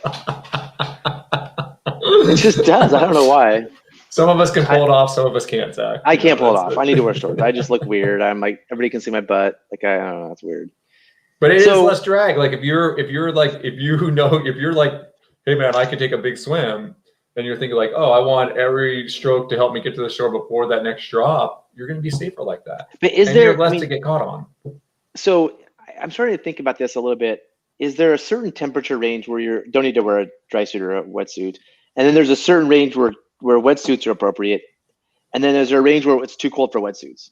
It just does. I don't know why. Some of us can pull it off. Some of us can't, Zach. I can't pull it off. I need to wear shorts. I just look weird. I'm like, everybody can see my butt. Like, I don't know. That's weird. But it is less drag. Like if you're like, hey man, I could take a big swim, and you're thinking like, oh, I want every stroke to help me get to the shore before that next drop, you're going to be safer like that. But you're less to get caught on. So I'm starting to think about this a little bit. Is there a certain temperature range where you don't need to wear a dry suit or a wetsuit? And then there's a certain range where wetsuits are appropriate. And then there's a range where it's too cold for wetsuits.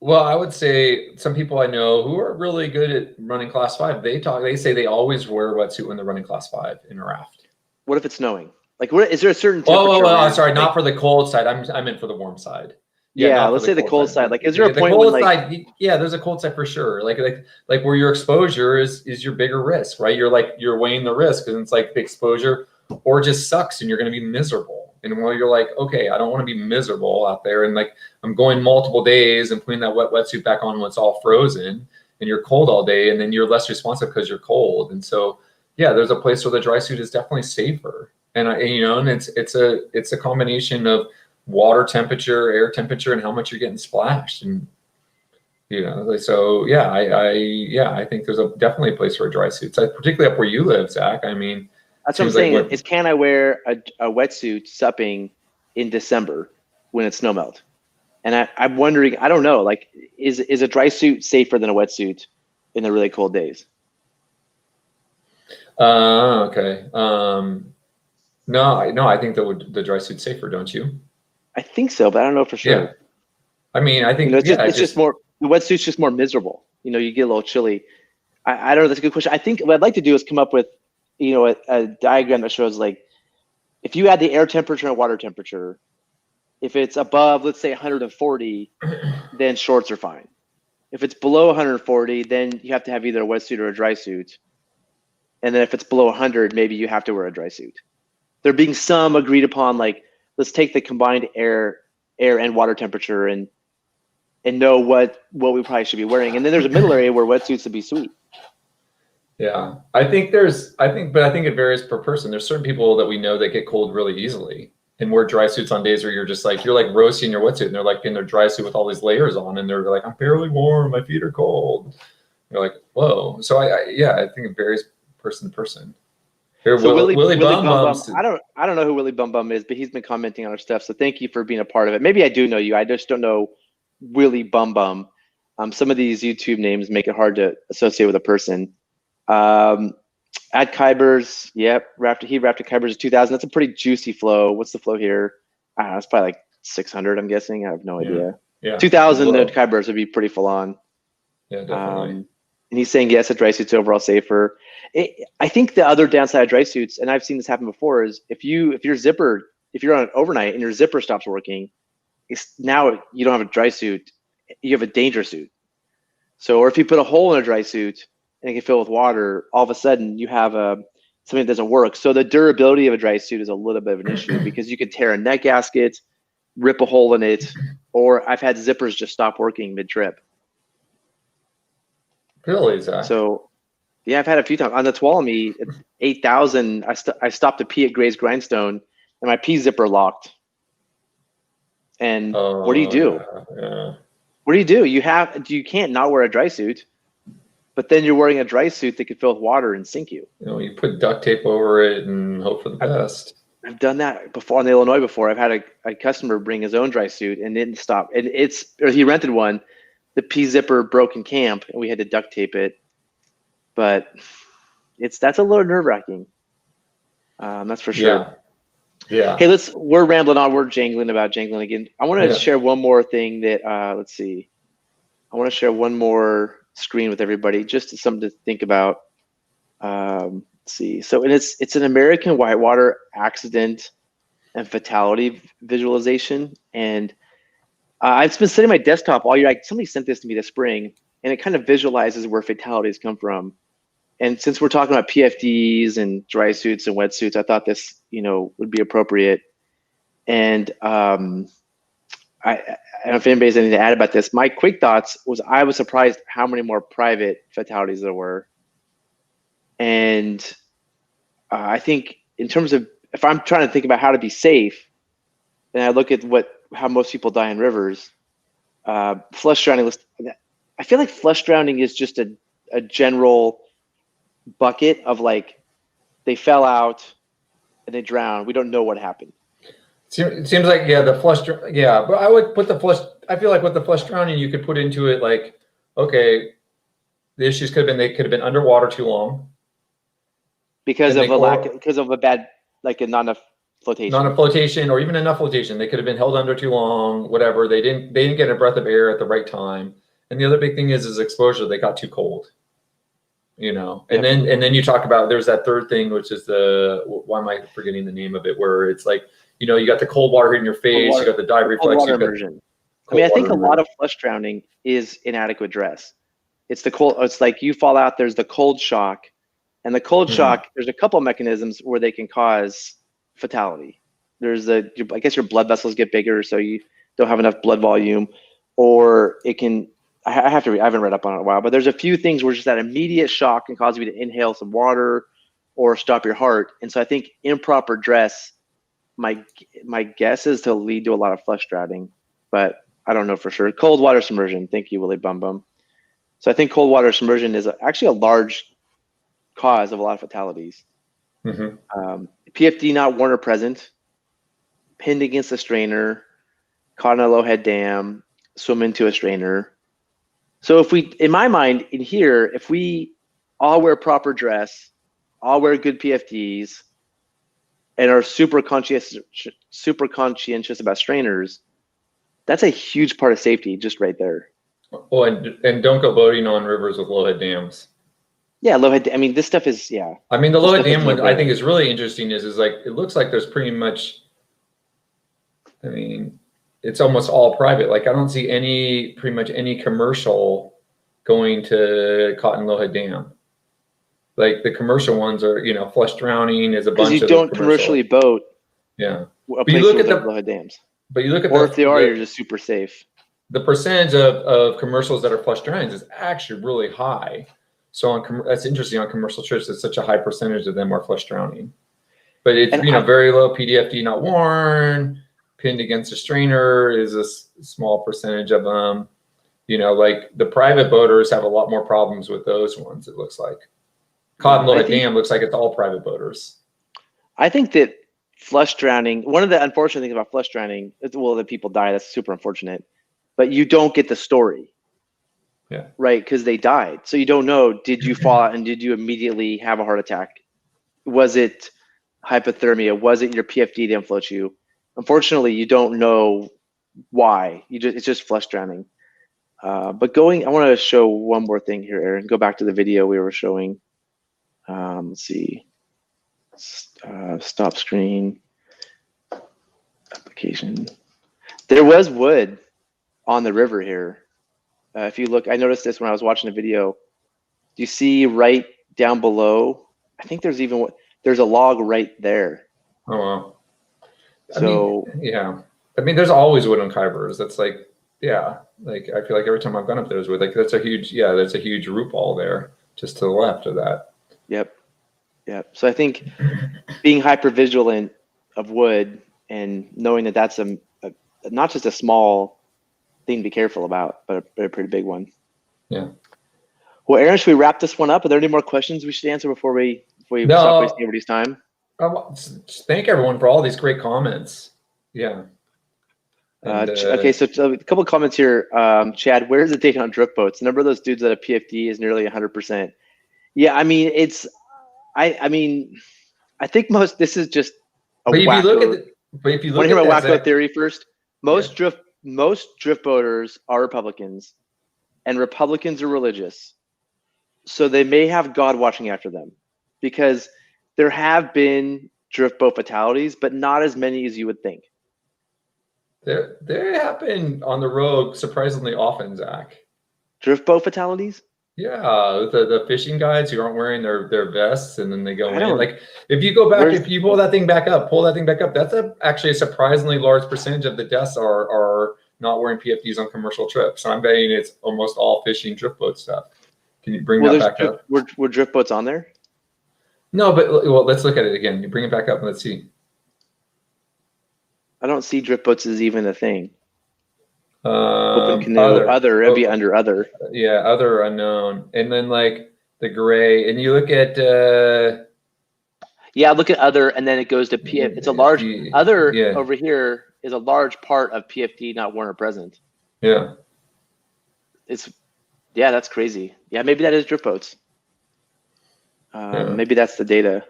Well, I would say some people I know who are really good at running class 5, they say they always wear a wetsuit when they're running class 5 in a raft. What if it's snowing? Like, is there a certain temperature? Oh, sorry, not for the cold side. I meant for the warm side. Yeah, let's say the cold side. Like, is there a point when side? Yeah, there's a cold side for sure. Like where your exposure is your bigger risk, right? You're weighing the risk, and it's like the exposure or it just sucks, and you're going to be miserable. And while you're like, okay, I don't want to be miserable out there, and like I'm going multiple days and putting that wetsuit back on when it's all frozen, and you're cold all day, and then you're less responsive because you're cold. And so, yeah, there's a place where the dry suit is definitely safer. And it's a combination of water temperature, air temperature, and how much you're getting splashed. And so yeah, I think there's definitely a place for a dry suit, particularly up where you live, Zach. I mean, that's what I'm saying. Is can I wear a wetsuit supping in December when it's snow melt? And I'm wondering, I don't know, like, is a dry suit safer than a wetsuit in the really cold days? Okay. No, I think the dry suit's safer, don't you? I think so, but I don't know for sure. Yeah. I mean, I think it's just more, the wetsuit's just more miserable. You get a little chilly. I don't know. That's a good question. I think what I'd like to do is come up with, a diagram that shows like, if you add the air temperature and water temperature, if it's above, let's say 140, then shorts are fine. If it's below 140, then you have to have either a wetsuit or a dry suit. And then if it's below 100, maybe you have to wear a dry suit. There being some agreed upon, like, let's take the combined air and water temperature and know what we probably should be wearing. And then there's a middle area where wetsuits would be sweet. Yeah, I think it varies per person. There's certain people that we know that get cold really easily and wear dry suits on days where you're like roasting your wetsuit and they're like in their dry suit with all these layers on and they're like, I'm barely warm, my feet are cold. You're like, whoa. So I think it varies person to person. Here, so Willie Bum Bum. I don't know who Willie Bum Bum is, but he's been commenting on our stuff. So thank you for being a part of it. Maybe I do know you. I just don't know Willie Bum Bum. Some of these YouTube names make it hard to associate with a person. At Kyburz, yep, he wrapped a Kyburz 2000. That's a pretty juicy flow. What's the flow here? I don't know, it's probably like 600. I'm guessing. I have no idea. Yeah, 2000 at Kyburz would be pretty full on. Yeah, definitely. And he's saying yes, a dry suit's overall safer. I think the other downside of dry suits, and I've seen this happen before, is if you're on an overnight and your zipper stops working, now you don't have a dry suit, you have a danger suit. So, or if you put a hole in a dry suit and it can fill with water, all of a sudden you have something that doesn't work. So the durability of a dry suit is a little bit of an issue because you could tear a neck gasket, rip a hole in it, or I've had zippers just stop working mid-trip. Really, Zach? So, yeah, I've had a few times. On the Tuolumne, 8,000, I stopped to pee at Gray's Grindstone, and my pee zipper locked. And what do you do? Yeah. What do you do? You can't not wear a dry suit, but then you're wearing a dry suit that could fill with water and sink you. You put duct tape over it and hope for the best. I've done that before in Illinois before. I've had a customer bring his own dry suit and didn't stop. And he rented one. The P zipper broke in camp and we had to duct tape it. But that's a little nerve wracking. That's for sure. Yeah. Hey, we're rambling on. We're jangling again. I want to share one more thing that, let's see. I want to share one more screen with everybody, just something to think about. Let's see. So it's an American whitewater accident and fatality visualization. And I've been sitting at my desktop all year. Somebody sent this to me this spring, and it kind of visualizes where fatalities come from. And since we're talking about PFDs and dry suits and wetsuits, I thought this, would be appropriate. And I don't know if anybody's anything to add about this. My quick thoughts was I was surprised how many more private fatalities there were. And I think in terms of, if I'm trying to think about how to be safe, and I look at how most people die in rivers, flush drowning, I feel like flush drowning is just a general bucket of like, they fell out and they drowned. We don't know what happened. It seems like, the flush, but I would put I feel like with the flush drowning, you could put into it like, okay, the issues could have been underwater too long. Because of a bad, like not enough flotation. Not enough flotation or even enough flotation. They could have been held under too long, whatever. They didn't get a breath of air at the right time. And the other big thing is exposure. They got too cold. And then you talk about, there's that third thing, which is why am I forgetting the name of it, where it's like, you got the cold water hitting your face, you got the dive reflex. Water immersion. I think a lot of flush drowning is inadequate dress. It's the cold. It's like you fall out, there's the cold shock, and the cold shock, there's a couple mechanisms where they can cause fatality. There's I guess your blood vessels get bigger, so you don't have enough blood volume, or it can, I haven't read up on it in a while, but there's a few things where just that immediate shock can cause you to inhale some water or stop your heart. And so I think improper dress, my guess is to lead to a lot of flush drowning, but I don't know for sure. Cold water submersion. Thank you, Willie Bum Bum. So I think cold water submersion is actually a large cause of a lot of fatalities. PFD not worn or present, pinned against a strainer, caught in a low head dam, swim into a strainer. So in my mind, in here, if we all wear proper dress, all wear good PFDs, and are super conscientious about strainers, that's a huge part of safety just right there. Well, and don't go boating on rivers with low head dams. Yeah, low head. I mean, this stuff is I mean, the low head dam one I no-brainer. think is really interesting. Is like it looks like there's pretty much. I mean, it's almost all private. Like I don't see pretty much any commercial going to Cotton Low Head Dam. Like the commercial ones are, flush drowning is a bunch of because you don't commercially boat. Yeah, but you look at the low head dams. But you look at or if they are, you're just super safe. The percentage of commercials that are flush drownings is actually really high. So that's interesting on commercial trips. It's such a high percentage of them are flush drowning. But it's very low PDFD not worn, pinned against a strainer is a small percentage of them. Like the private boaters have a lot more problems with those ones. It looks like Cotton Low Head Dam looks like it's all private boaters. I think that flush drowning. One of the unfortunate things about flush drowning is that people die. That's super unfortunate. But you don't get the story. Yeah. Right, because they died. So you don't know, did you fall out and did you immediately have a heart attack? Was it hypothermia? Was it your PFD didn't float you? Unfortunately, you don't know why. It's just flush drowning. But I want to show one more thing here, Aaron. Go back to the video we were showing. Let's see. Stop screen. Application. There was wood on the river here. If you look, I noticed this when I was watching the video. Do you see right down below? I think there's a log right there. Oh wow. So I mean, there's always wood on Kyburz. That's like, like I feel like every time I've gone up there, there's wood. Like that's a huge root ball there, just to the left of that. Yep. So I think being hyper vigilant of wood and knowing that that's not just a small thing to be careful about, but a pretty big one. Yeah. Well, Aaron, should we wrap this one up? Are there any more questions we should answer before we stop wasting everybody's time? Thank everyone for all these great comments. Yeah. And, okay, so a couple of comments here. Chad, where's the data on drift boats? The number of those dudes that have PFD is nearly 100%. Yeah, I mean, I think this is just a but if wacko. you look at but if you look want to hear my that wacko theory first? Most drift boaters are Republicans, and Republicans are religious. So they may have God watching after them, because there have been drift boat fatalities, but not as many as you would think. They happen on the road surprisingly often, Zach. Drift boat fatalities? Yeah, the fishing guides who aren't wearing their vests and then they go in. Like if you go back, if you pull that thing back up, that's actually a surprisingly large percentage of the deaths are not wearing PFDs on commercial trips. So I'm betting it's almost all fishing drift boat stuff. Can you bring that back up? Were drift boats on there? No, but let's look at it again. You bring it back up and let's see. I don't see drift boats as even a thing. Open canoe, it'd be under other. Yeah, other unknown. And then like the gray, and you look at look at other, and then it goes to PF. It's a large over here is a large part of PFD not worn or present. Yeah. That's crazy. Yeah, maybe that is drift boats. Maybe that's the data.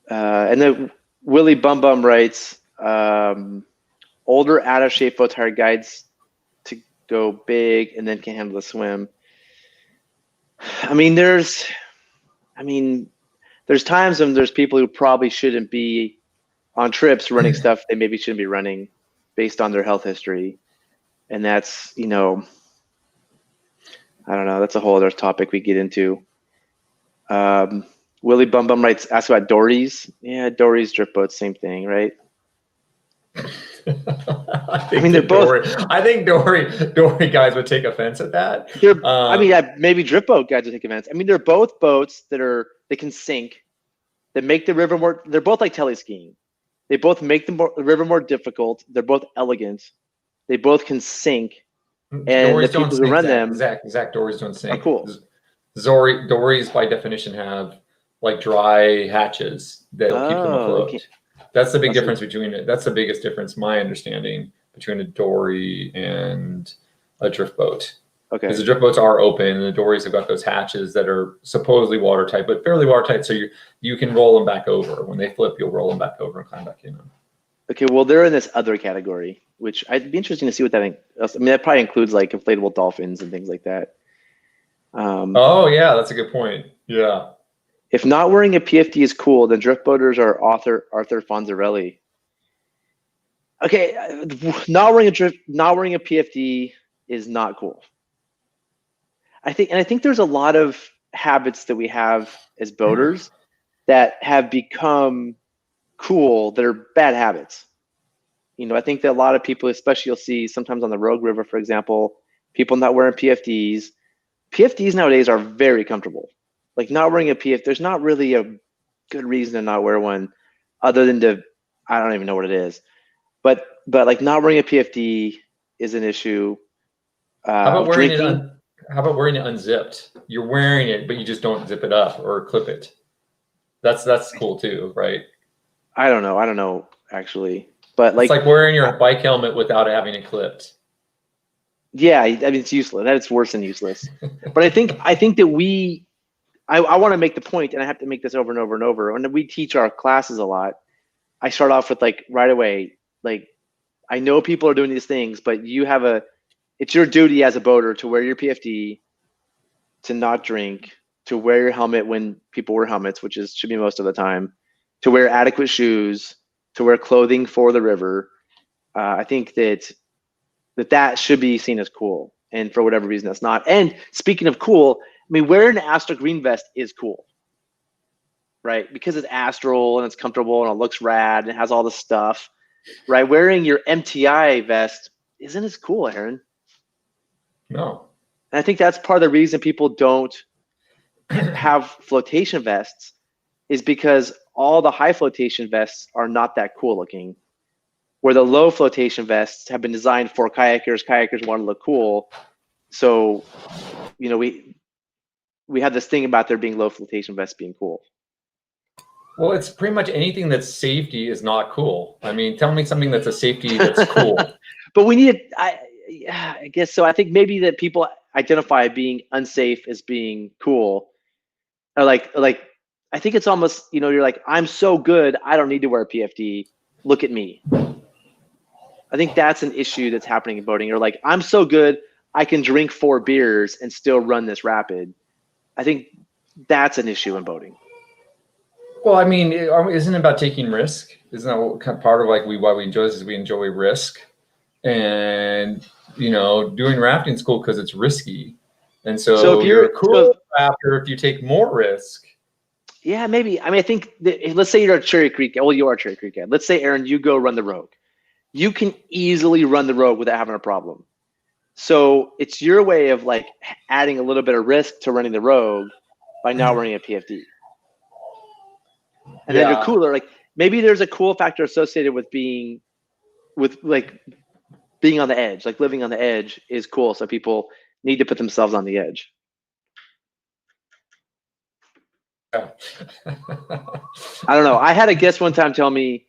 And then Willie Bum Bum writes, older out of shape boats hire guides to go big and then can handle the swim. I mean, there's times when there's people who probably shouldn't be on trips running stuff they maybe shouldn't be running based on their health history. And that's, I don't know, that's a whole other topic we get into. Willie Bum Bum asks about dories. Yeah, dories, drift boats, same thing, right? I think dory guys would take offense at that. Maybe drift boat guys would take offense. I mean, they're both boats they can sink, that make the river more. They're both like teleskiing. They both make the river more difficult. They're both elegant. They both can sink. And dories the people who run them, Zach, dories don't sink. Are cool. Dories by definition have like dry hatches that'll keep them afloat. That's the big difference between it. That's the biggest difference, my understanding, between a dory and a drift boat. Okay. Because the drift boats are open and the dories have got those hatches that are supposedly watertight, but fairly watertight. So you can roll them back over. When they flip, you'll roll them back over and climb back in them. Okay, well, they're in this other category, which I'd be interesting to see what that. I mean, that probably includes like inflatable dolphins and things like that. Oh yeah, that's a good point. Yeah. If not wearing a PFD is cool, then drift boaters are Arthur Fonzarelli. Okay, not wearing a PFD is not cool. I think there's a lot of habits that we have as boaters that have become cool that are bad habits. You know, I think that a lot of people, especially you'll see sometimes on the Rogue River, for example, people not wearing PFDs. PFDs nowadays are very comfortable. Like not wearing a PFD, there's not really a good reason to not wear one other than I don't even know what it is. But like not wearing a PFD is an issue. How about wearing it unzipped? You're wearing it, but you just don't zip it up or clip it. That's cool too, right? I don't know actually. But like, it's like wearing your bike helmet without having it clipped. Yeah, I mean it's useless. That's worse than useless. But I think that I want to make the point, and I have to make this over and over and over. When we teach our classes a lot, I start off with like right away, like I know people are doing these things, but it's your duty as a boater to wear your PFD, to not drink, to wear your helmet when people wear helmets, which should be most of the time, to wear adequate shoes, to wear clothing for the river. I think that should be seen as cool, and for whatever reason that's not. And speaking of cool, I mean, wearing an Astral green vest is cool, right? Because it's Astral and it's comfortable and it looks rad and it has all the stuff, right? Wearing your MTI vest isn't as cool, Aaron. No. And I think that's part of the reason people don't have flotation vests, is because all the high flotation vests are not that cool looking, where the low flotation vests have been designed for kayakers. Kayakers want to look cool. So, you know, we have this thing about there being low flotation vests being cool. Well, it's pretty much anything that's safety is not cool. I mean, tell me something that's a safety that's cool. But we need, I guess so. I think maybe that people identify being unsafe as being cool. Or like I think it's almost, you know, you're like, I'm so good, I don't need to wear a PFD. Look at me. I think that's an issue that's happening in boating. Or like, I'm so good, I can drink 4 beers and still run this rapid. I think that's an issue in boating. Well, I mean, isn't it about taking risk? Isn't that part of like why we enjoy this? Is we enjoy risk, and you know, doing rafting is cool because it's risky, and so if you're a cool rafter if you take more risk. Yeah, maybe. I mean, I think let's say you're a Cherry Creek. Well, you are a Cherry Creek guy. Let's say, Aaron, you go run the Rogue. You can easily run the Rogue without having a problem. So it's your way of like adding a little bit of risk to running the Rogue by not wearing a PFD. And then you're cooler. Like maybe there's a cool factor associated with being on the edge. Like living on the edge is cool. So people need to put themselves on the edge. I don't know. I had a guest one time tell me,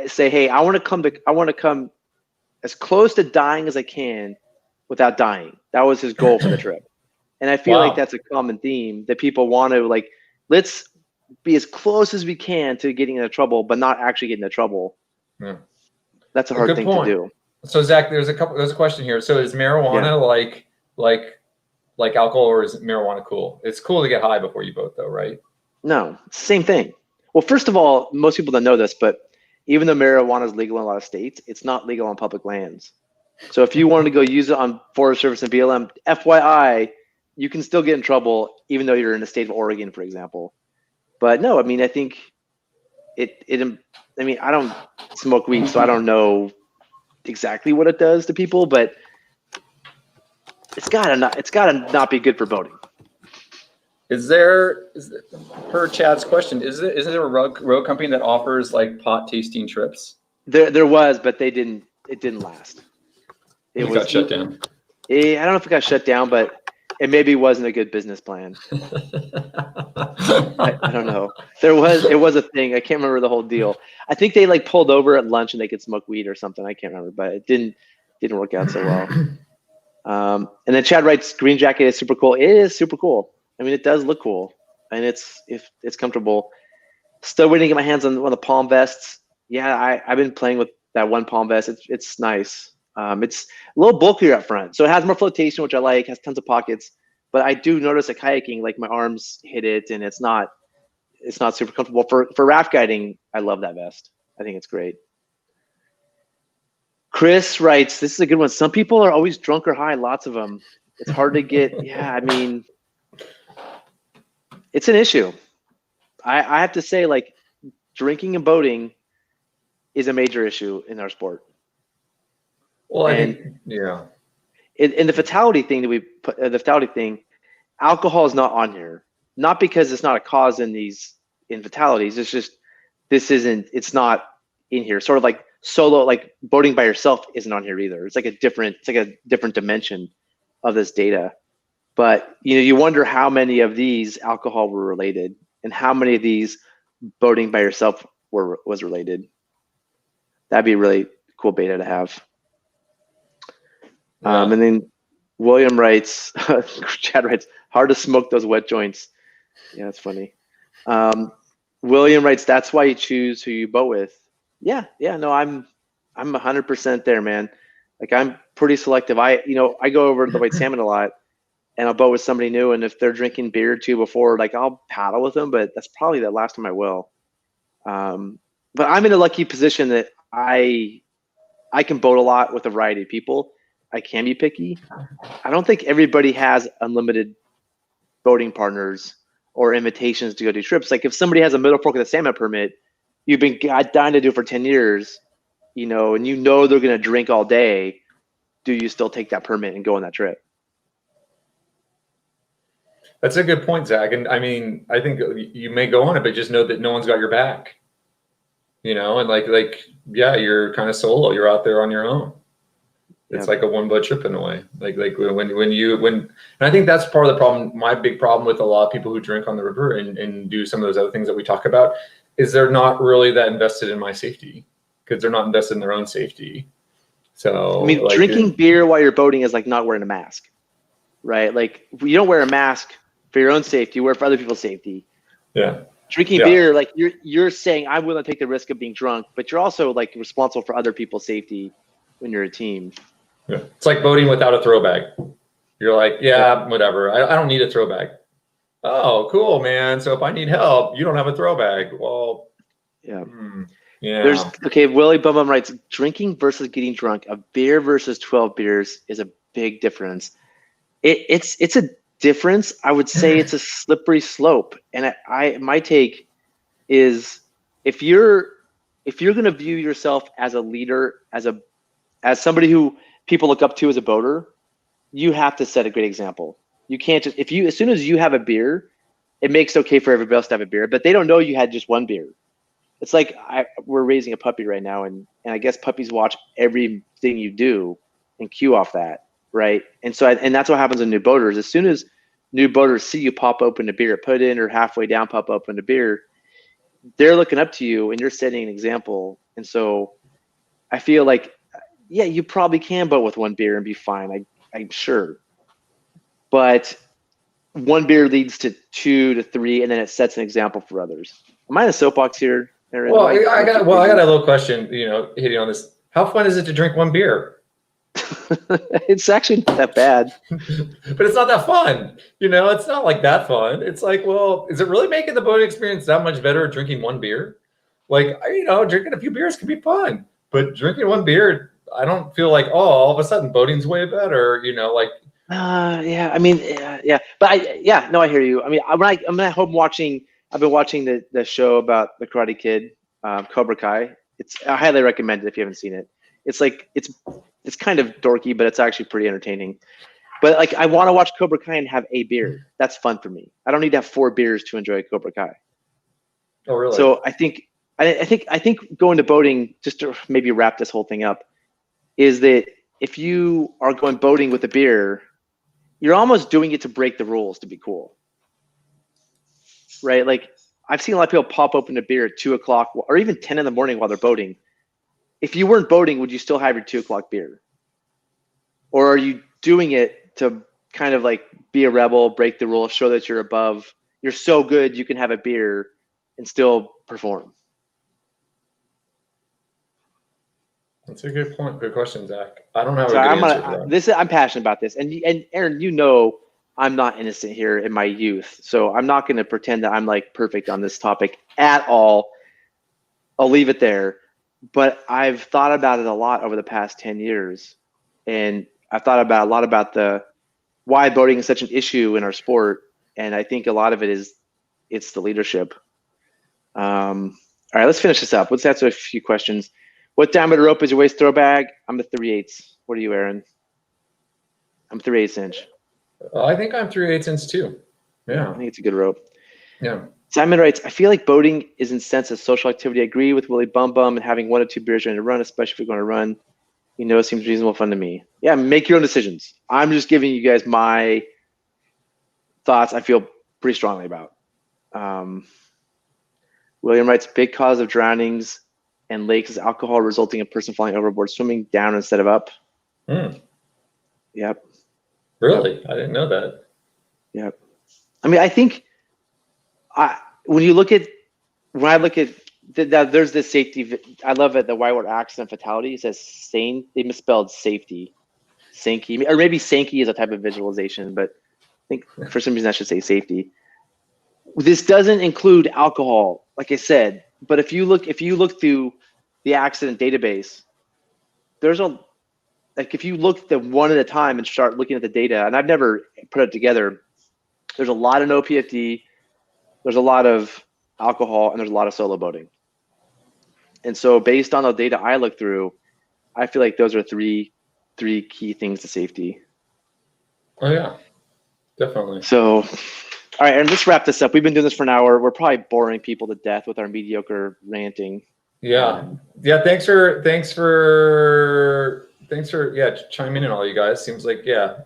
say, hey, I want to come as close to dying as I can without dying. That was his goal for the trip. And I feel like that's a common theme, that people want to like, let's be as close as we can to getting into trouble, but not actually getting into trouble. Yeah. That's a hard thing to do. So Zach, there's a question here. So is marijuana like alcohol, or is marijuana cool? It's cool to get high before you boat though, right? No, it's the same thing. Well, first of all, most people don't know this, but even though marijuana is legal in a lot of states, it's not legal on public lands. So if you wanted to go use it on Forest Service and BLM, FYI, you can still get in trouble even though you're in the state of Oregon, for example. But no, I mean, I think I mean, I don't smoke weed, so I don't know exactly what it does to people, but it's gotta not be good for boating. Per Chad's question, is there a road company that offers like pot tasting trips? There was, but it didn't last. It got shut down. I don't know if it got shut down, but it maybe wasn't a good business plan. I don't know. It was a thing. I can't remember the whole deal. I think they like pulled over at lunch and they could smoke weed or something. I can't remember, but it didn't work out so well. And then Chad writes, green jacket is super cool. It is super cool. I mean, it does look cool, and it's comfortable. Still waiting to get my hands on one of the palm vests. Yeah, I've been playing with that one palm vest. It's nice. It's a little bulkier up front, so it has more flotation, which I like. Has tons of pockets, but I do notice at kayaking, like my arms hit it, and it's not super comfortable. For raft guiding, I love that vest. I think it's great. Chris writes, this is a good one. Some people are always drunk or high, lots of them. It's hard to get, yeah, I mean, it's an issue. I have to say, like, drinking and boating is a major issue in our sport. Well, I think, yeah. In the fatality thing that we put, the fatality thing, alcohol is not on here. Not because it's not a cause in fatalities. It's just, it's not in here. Sort of like solo, like boating by yourself isn't on here either. It's like a different dimension of this data. But you wonder how many of these alcohol were related, and how many of these boating by yourself was related. That'd be a really cool beta to have. Yeah. And then William writes, Chad writes, hard to smoke those wet joints. Yeah, that's funny. William writes, that's why you choose who you boat with. Yeah, no, I'm 100% there, man. Like, I'm pretty selective. I go over to the white salmon a lot, and I'll boat with somebody new, and if they're drinking beer or two before, like, I'll paddle with them, but that's probably the last time I will. But I'm in a lucky position that I can boat a lot with a variety of people. I can be picky. I don't think everybody has unlimited boating partners or invitations to go do trips. Like, if somebody has a middle fork of the salmon permit, you've been dying to do it for 10 years, and they're going to drink all day, do you still take that permit and go on that trip? That's a good point, Zach. And I mean, I think you may go on it, but just know that no one's got your back, and like, yeah, you're kind of solo. You're out there on your own. It's like a one boat trip in a way. Like and I think that's part of the problem. My big problem with a lot of people who drink on the river and do some of those other things that we talk about is they're not really that invested in my safety, because they're not invested in their own safety. So, I mean, like, drinking beer while you're boating is like not wearing a mask, right? Like, you don't wear a mask for your own safety, you wear it for other people's safety. Yeah. Drinking beer, like, you're saying, I'm willing to take the risk of being drunk, but you're also, like, responsible for other people's safety when you're a team. Yeah. It's like boating without a throw bag. You're like, whatever. I don't need a throw bag. Oh, cool, man. So if I need help, you don't have a throw bag. Well, yeah. Willie Bum writes, drinking versus getting drunk, a beer versus 12 beers is a big difference. It's a difference. I would say it's a slippery slope. And my take is, if you're going to view yourself as a leader, as somebody who people look up to as a boater, you have to set a great example. You can't just, as soon as you have a beer, it makes it okay for everybody else to have a beer, but they don't know you had just one beer. It's like, we're raising a puppy right now, and I guess puppies watch everything you do and cue off that, right? And so, and that's what happens with new boaters. As soon as new boaters see you pop open a beer, put in, or halfway down, pop open a beer, they're looking up to you, and you're setting an example. And so, I feel like, yeah, you probably can boat with one beer and be fine. I'm sure, but one beer leads to 2 to 3, and then it sets an example for others. Am I in a soapbox here, Aaron? Well, I got a little question, hitting on this. How fun is it to drink one beer? It's actually not that bad. But it's not that fun. It's not like that fun. It's like, well, is it really making the boating experience that much better drinking one beer? Like, drinking a few beers can be fun, but drinking one beer, I don't feel like, all of a sudden boating's way better, yeah, I mean, yeah, but I hear you. I mean, I'm at home watching. I've been watching the show about the Karate Kid, Cobra Kai. I highly recommend it if you haven't seen it. It's like, it's kind of dorky, but it's actually pretty entertaining. But like, I want to watch Cobra Kai and have a beer. That's fun for me. I don't need to have 4 beers to enjoy Cobra Kai. Oh, really? So I think going to boating, just to maybe wrap this whole thing up, is that if you are going boating with a beer, you're almost doing it to break the rules to be cool, right? Like, I've seen a lot of people pop open a beer at 2 o'clock or even 10 in the morning while they're boating. If you weren't boating, would you still have your 2 o'clock beer? Or are you doing it to kind of like be a rebel, break the rules, show that you're above. You're so good you can have a beer and still perform. That's a good point. Good question, Zach. I don't have So a good I'm answer for that. I'm passionate about this, and Aaron, you know, I'm not innocent here in my youth, so I'm not going to pretend that I'm like perfect on this topic at all. I'll leave it there. But I've thought about it a lot over the past 10 years, and I've thought about a lot about the why voting is such an issue in our sport, and I think a lot of it is it's the leadership. All right, let's finish this up. Let's answer a few questions. What diameter rope is your waist throw bag? I'm a 3/8. What are you, Aaron? I'm 3/8 inch. I think I'm 3/8 inch too. Yeah. I think it's a good rope. Yeah. Simon writes, I feel like boating is in sense a social activity. I agree with Willie Bum Bum and having 1 or 2 beers during a run, especially if you're going to run. You know, it seems reasonable fun to me. Yeah, make your own decisions. I'm just giving you guys my thoughts I feel pretty strongly about. William writes, big cause of drownings and lakes is alcohol resulting in a person falling overboard, swimming down instead of up. Yep. Really? I didn't know that. Yep. I mean, I think when I look at there's this safety. I love it. The white word accident fatality. It says sane. They misspelled safety. Sankey, or maybe Sankey is a type of visualization, but I think for some reason I should say safety. This doesn't include alcohol, like I said. But if you look through the accident database, there's if you look at them one at a time and start looking at the data, and I've never put it together, there's a lot of no PFD, there's a lot of alcohol, and there's a lot of solo boating. And so based on the data I look through, I feel like those are three key things to safety. Oh yeah, definitely. So, all right, and let's wrap this up. We've been doing this for an hour. We're probably boring people to death with our mediocre ranting. Yeah. Thanks for chiming in, all you guys. Seems like I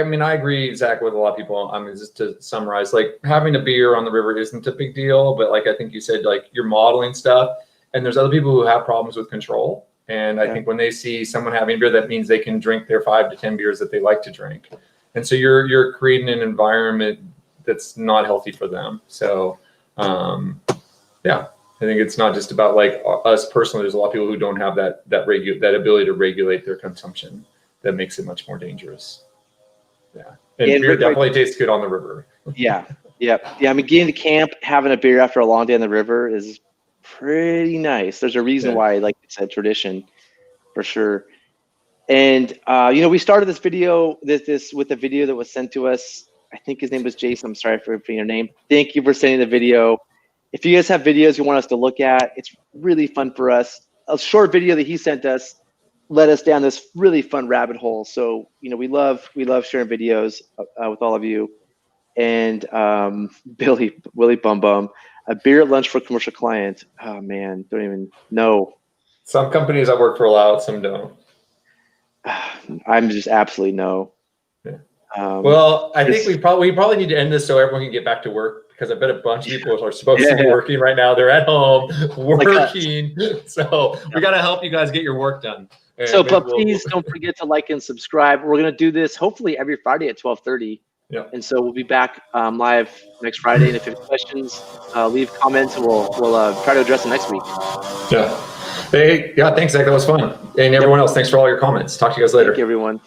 mean, I agree, Zach, with a lot of people. I mean, just to summarize, like having a beer on the river isn't a big deal, but like I think you said, like you're modeling stuff, and there's other people who have problems with control. And I think when they see someone having beer, that means they can drink their 5 to 10 beers that they like to drink. And so you're creating an environment that's not healthy for them. So I think it's not just about like us personally. There's a lot of people who don't have that ability to regulate their consumption. That makes it much more dangerous. Yeah, and beer definitely tastes good on the river. Yeah. I mean, getting to camp, having a beer after a long day on the river is pretty nice. There's a reason why, like it's a tradition, for sure. And we started this video with a video that was sent to us. I think his name was Jason. I'm sorry for repeating your name. Thank you for sending the video. If you guys have videos you want us to look at, it's really fun for us. A short video that he sent us led us down this really fun rabbit hole. So, we love sharing videos with all of you. And Willie Bum Bum, a beer at lunch for a commercial client. Oh man, don't even know. Some companies I work for allow it, some don't. I'm just absolutely no. Yeah. Well, I think we probably need to end this so everyone can get back to work, because I bet a bunch of people are supposed to be working right now. They're at home working. So we got to help you guys get your work done. But please don't forget to like and subscribe. We're going to do this hopefully every Friday at 12:30. Yeah. And so we'll be back live next Friday. And if you have questions, leave comments, and we'll try to address them next week. Yeah. Hey, thanks, Zach. That was fun. And everyone else, thanks for all your comments. Talk to you guys later. Thank you, everyone.